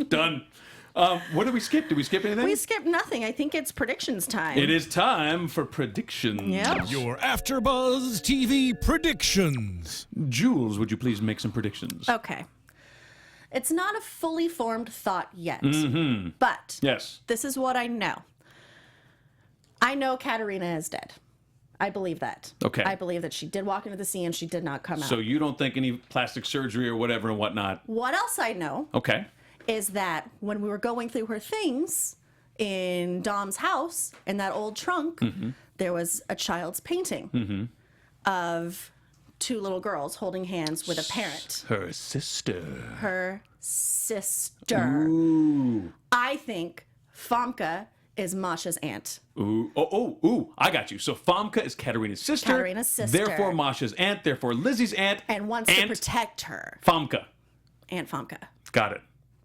Speaker 3: Done. What did we skip? Did we skip anything?
Speaker 1: We skipped nothing. I think it's predictions time.
Speaker 3: It is time for predictions.
Speaker 1: Yep.
Speaker 2: Your AfterBuzz TV predictions.
Speaker 3: Jules, would you please make some predictions?
Speaker 1: Okay. It's not a fully formed thought yet,
Speaker 3: Mm-hmm.
Speaker 1: but
Speaker 3: Yes.
Speaker 1: this is what I know. I know Katerina is dead. I believe that.
Speaker 3: Okay.
Speaker 1: I believe that she did walk into the sea and she did not come out.
Speaker 3: So you don't think any plastic surgery or whatever and whatnot?
Speaker 1: What else I know
Speaker 3: Okay.
Speaker 1: is that when we were going through her things in Dom's house, in that old trunk, there was a child's painting of two little girls holding hands with a parent.
Speaker 3: Her sister.
Speaker 1: Her sister.
Speaker 3: Ooh.
Speaker 1: I think Famke is Masha's aunt.
Speaker 3: Ooh. Ooh. I got you. So Famke is Katerina's sister.
Speaker 1: Katerina's sister.
Speaker 3: Therefore Masha's aunt. Therefore Lizzie's aunt.
Speaker 1: And wants to protect her.
Speaker 3: Famke.
Speaker 1: Aunt Famke.
Speaker 3: Got it.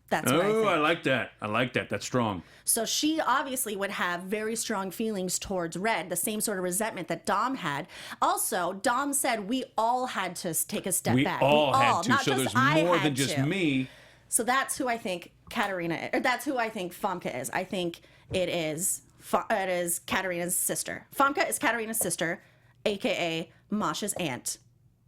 Speaker 1: That's what I
Speaker 3: Oh,
Speaker 1: think.
Speaker 3: I like that. I like that. That's strong.
Speaker 1: So she obviously would have very strong feelings towards Red, the same sort of resentment that Dom had. Also, Dom said we all had to take a step
Speaker 3: We
Speaker 1: back.
Speaker 3: all had to.
Speaker 1: Not
Speaker 3: So
Speaker 1: just
Speaker 3: there's
Speaker 1: I
Speaker 3: more
Speaker 1: had
Speaker 3: than just
Speaker 1: to.
Speaker 3: me.
Speaker 1: So that's who I think that's who I think Famke is. I think it is Katerina's sister. Famke is Katerina's sister, aka Masha's aunt.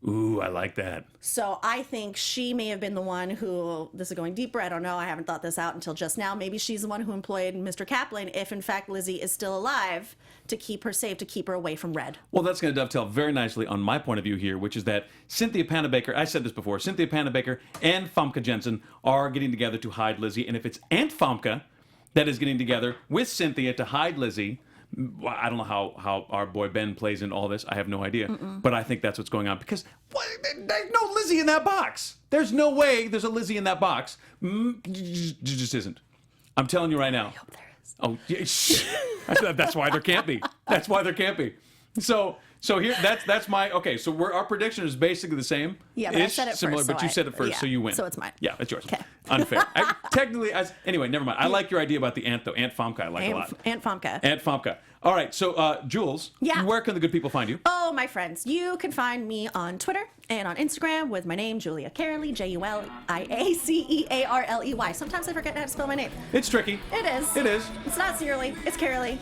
Speaker 3: Ooh, I like that.
Speaker 1: So I think she may have been the one who, this is going deeper, I don't know, I haven't thought this out until just now. Maybe she's the one who employed Mr. Kaplan if in fact Lizzie is still alive, to keep her safe, to keep her away from Red.
Speaker 3: Well, that's going to dovetail very nicely on my point of view here, which is that Cynthia Panabaker, I said this before, Cynthia Panabaker and Famke Jensen are getting together to hide Lizzie. And if it's Aunt Famke that is getting together with Cynthia to hide Lizzie, I don't know how our boy Ben plays in all this. I have no idea. But I think that's what's going on because there's no Lizzie in that box. There's no way there's a Lizzie in that box. Just isn't. I'm telling you right now.
Speaker 1: I hope there is.
Speaker 3: Oh, yeah, that's why there can't be. That's why there can't be. So here, that's my, okay, so our prediction is basically the same.
Speaker 1: Yeah, but I said it
Speaker 3: similar,
Speaker 1: first,
Speaker 3: but
Speaker 1: so
Speaker 3: you said it first,
Speaker 1: yeah,
Speaker 3: so you win.
Speaker 1: so it's mine.
Speaker 3: Yeah, it's yours.
Speaker 1: Okay.
Speaker 3: Unfair. Technically, anyway, never mind. I like your idea about the aunt, though. Aunt Famke, I like a lot.
Speaker 1: Aunt Famke.
Speaker 3: Aunt Famke. All right, so Jules,
Speaker 1: Yeah.
Speaker 3: where can the good people find you?
Speaker 1: Oh, my friends, you can find me on Twitter and on Instagram with my name, Julia Cearley, Juliacearley. Sometimes I forget how to spell my name.
Speaker 3: It's tricky.
Speaker 1: It is.
Speaker 3: It is.
Speaker 1: It's not Cearley, it's Cearley.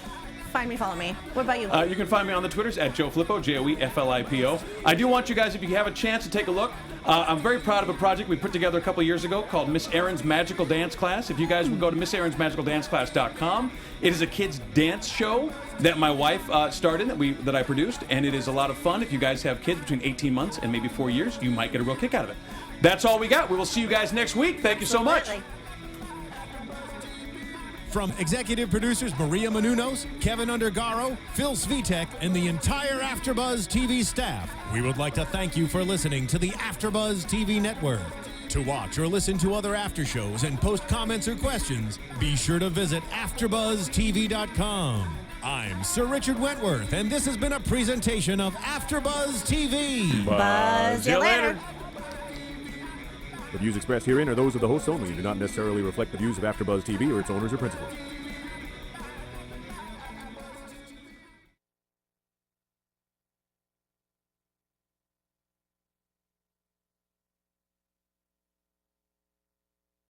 Speaker 1: Find me, follow me. What about you?
Speaker 3: You can find me on the Twitters at Joe Flippo, JoeFlippo. I do want you guys, if you have a chance, to take a look. I'm very proud of a project we put together a couple years ago called Miss Erin's Magical Dance Class. If you guys would go to MissErinsMagicalDanceClass.com, it is a kids' dance show that my wife started, that I produced, and it is a lot of fun. If you guys have kids between 18 months and maybe 4 years, you might get a real kick out of it. That's all we got. We will see you guys next week. Thank you so much.
Speaker 1: Absolutely.
Speaker 2: From executive producers Maria Menounos, Kevin Undergaro, Phil Svitek, and the entire AfterBuzz TV staff, we would like to thank you for listening to the AfterBuzz TV network. To watch or listen to other after shows and post comments or questions, be sure to visit AfterBuzzTV.com. I'm Sir Richard Wentworth, and this has been a presentation of AfterBuzz TV.
Speaker 1: Buzz you later.
Speaker 4: The views expressed herein are those of the hosts only and do not necessarily reflect the views of AfterBuzz TV or its owners or principals.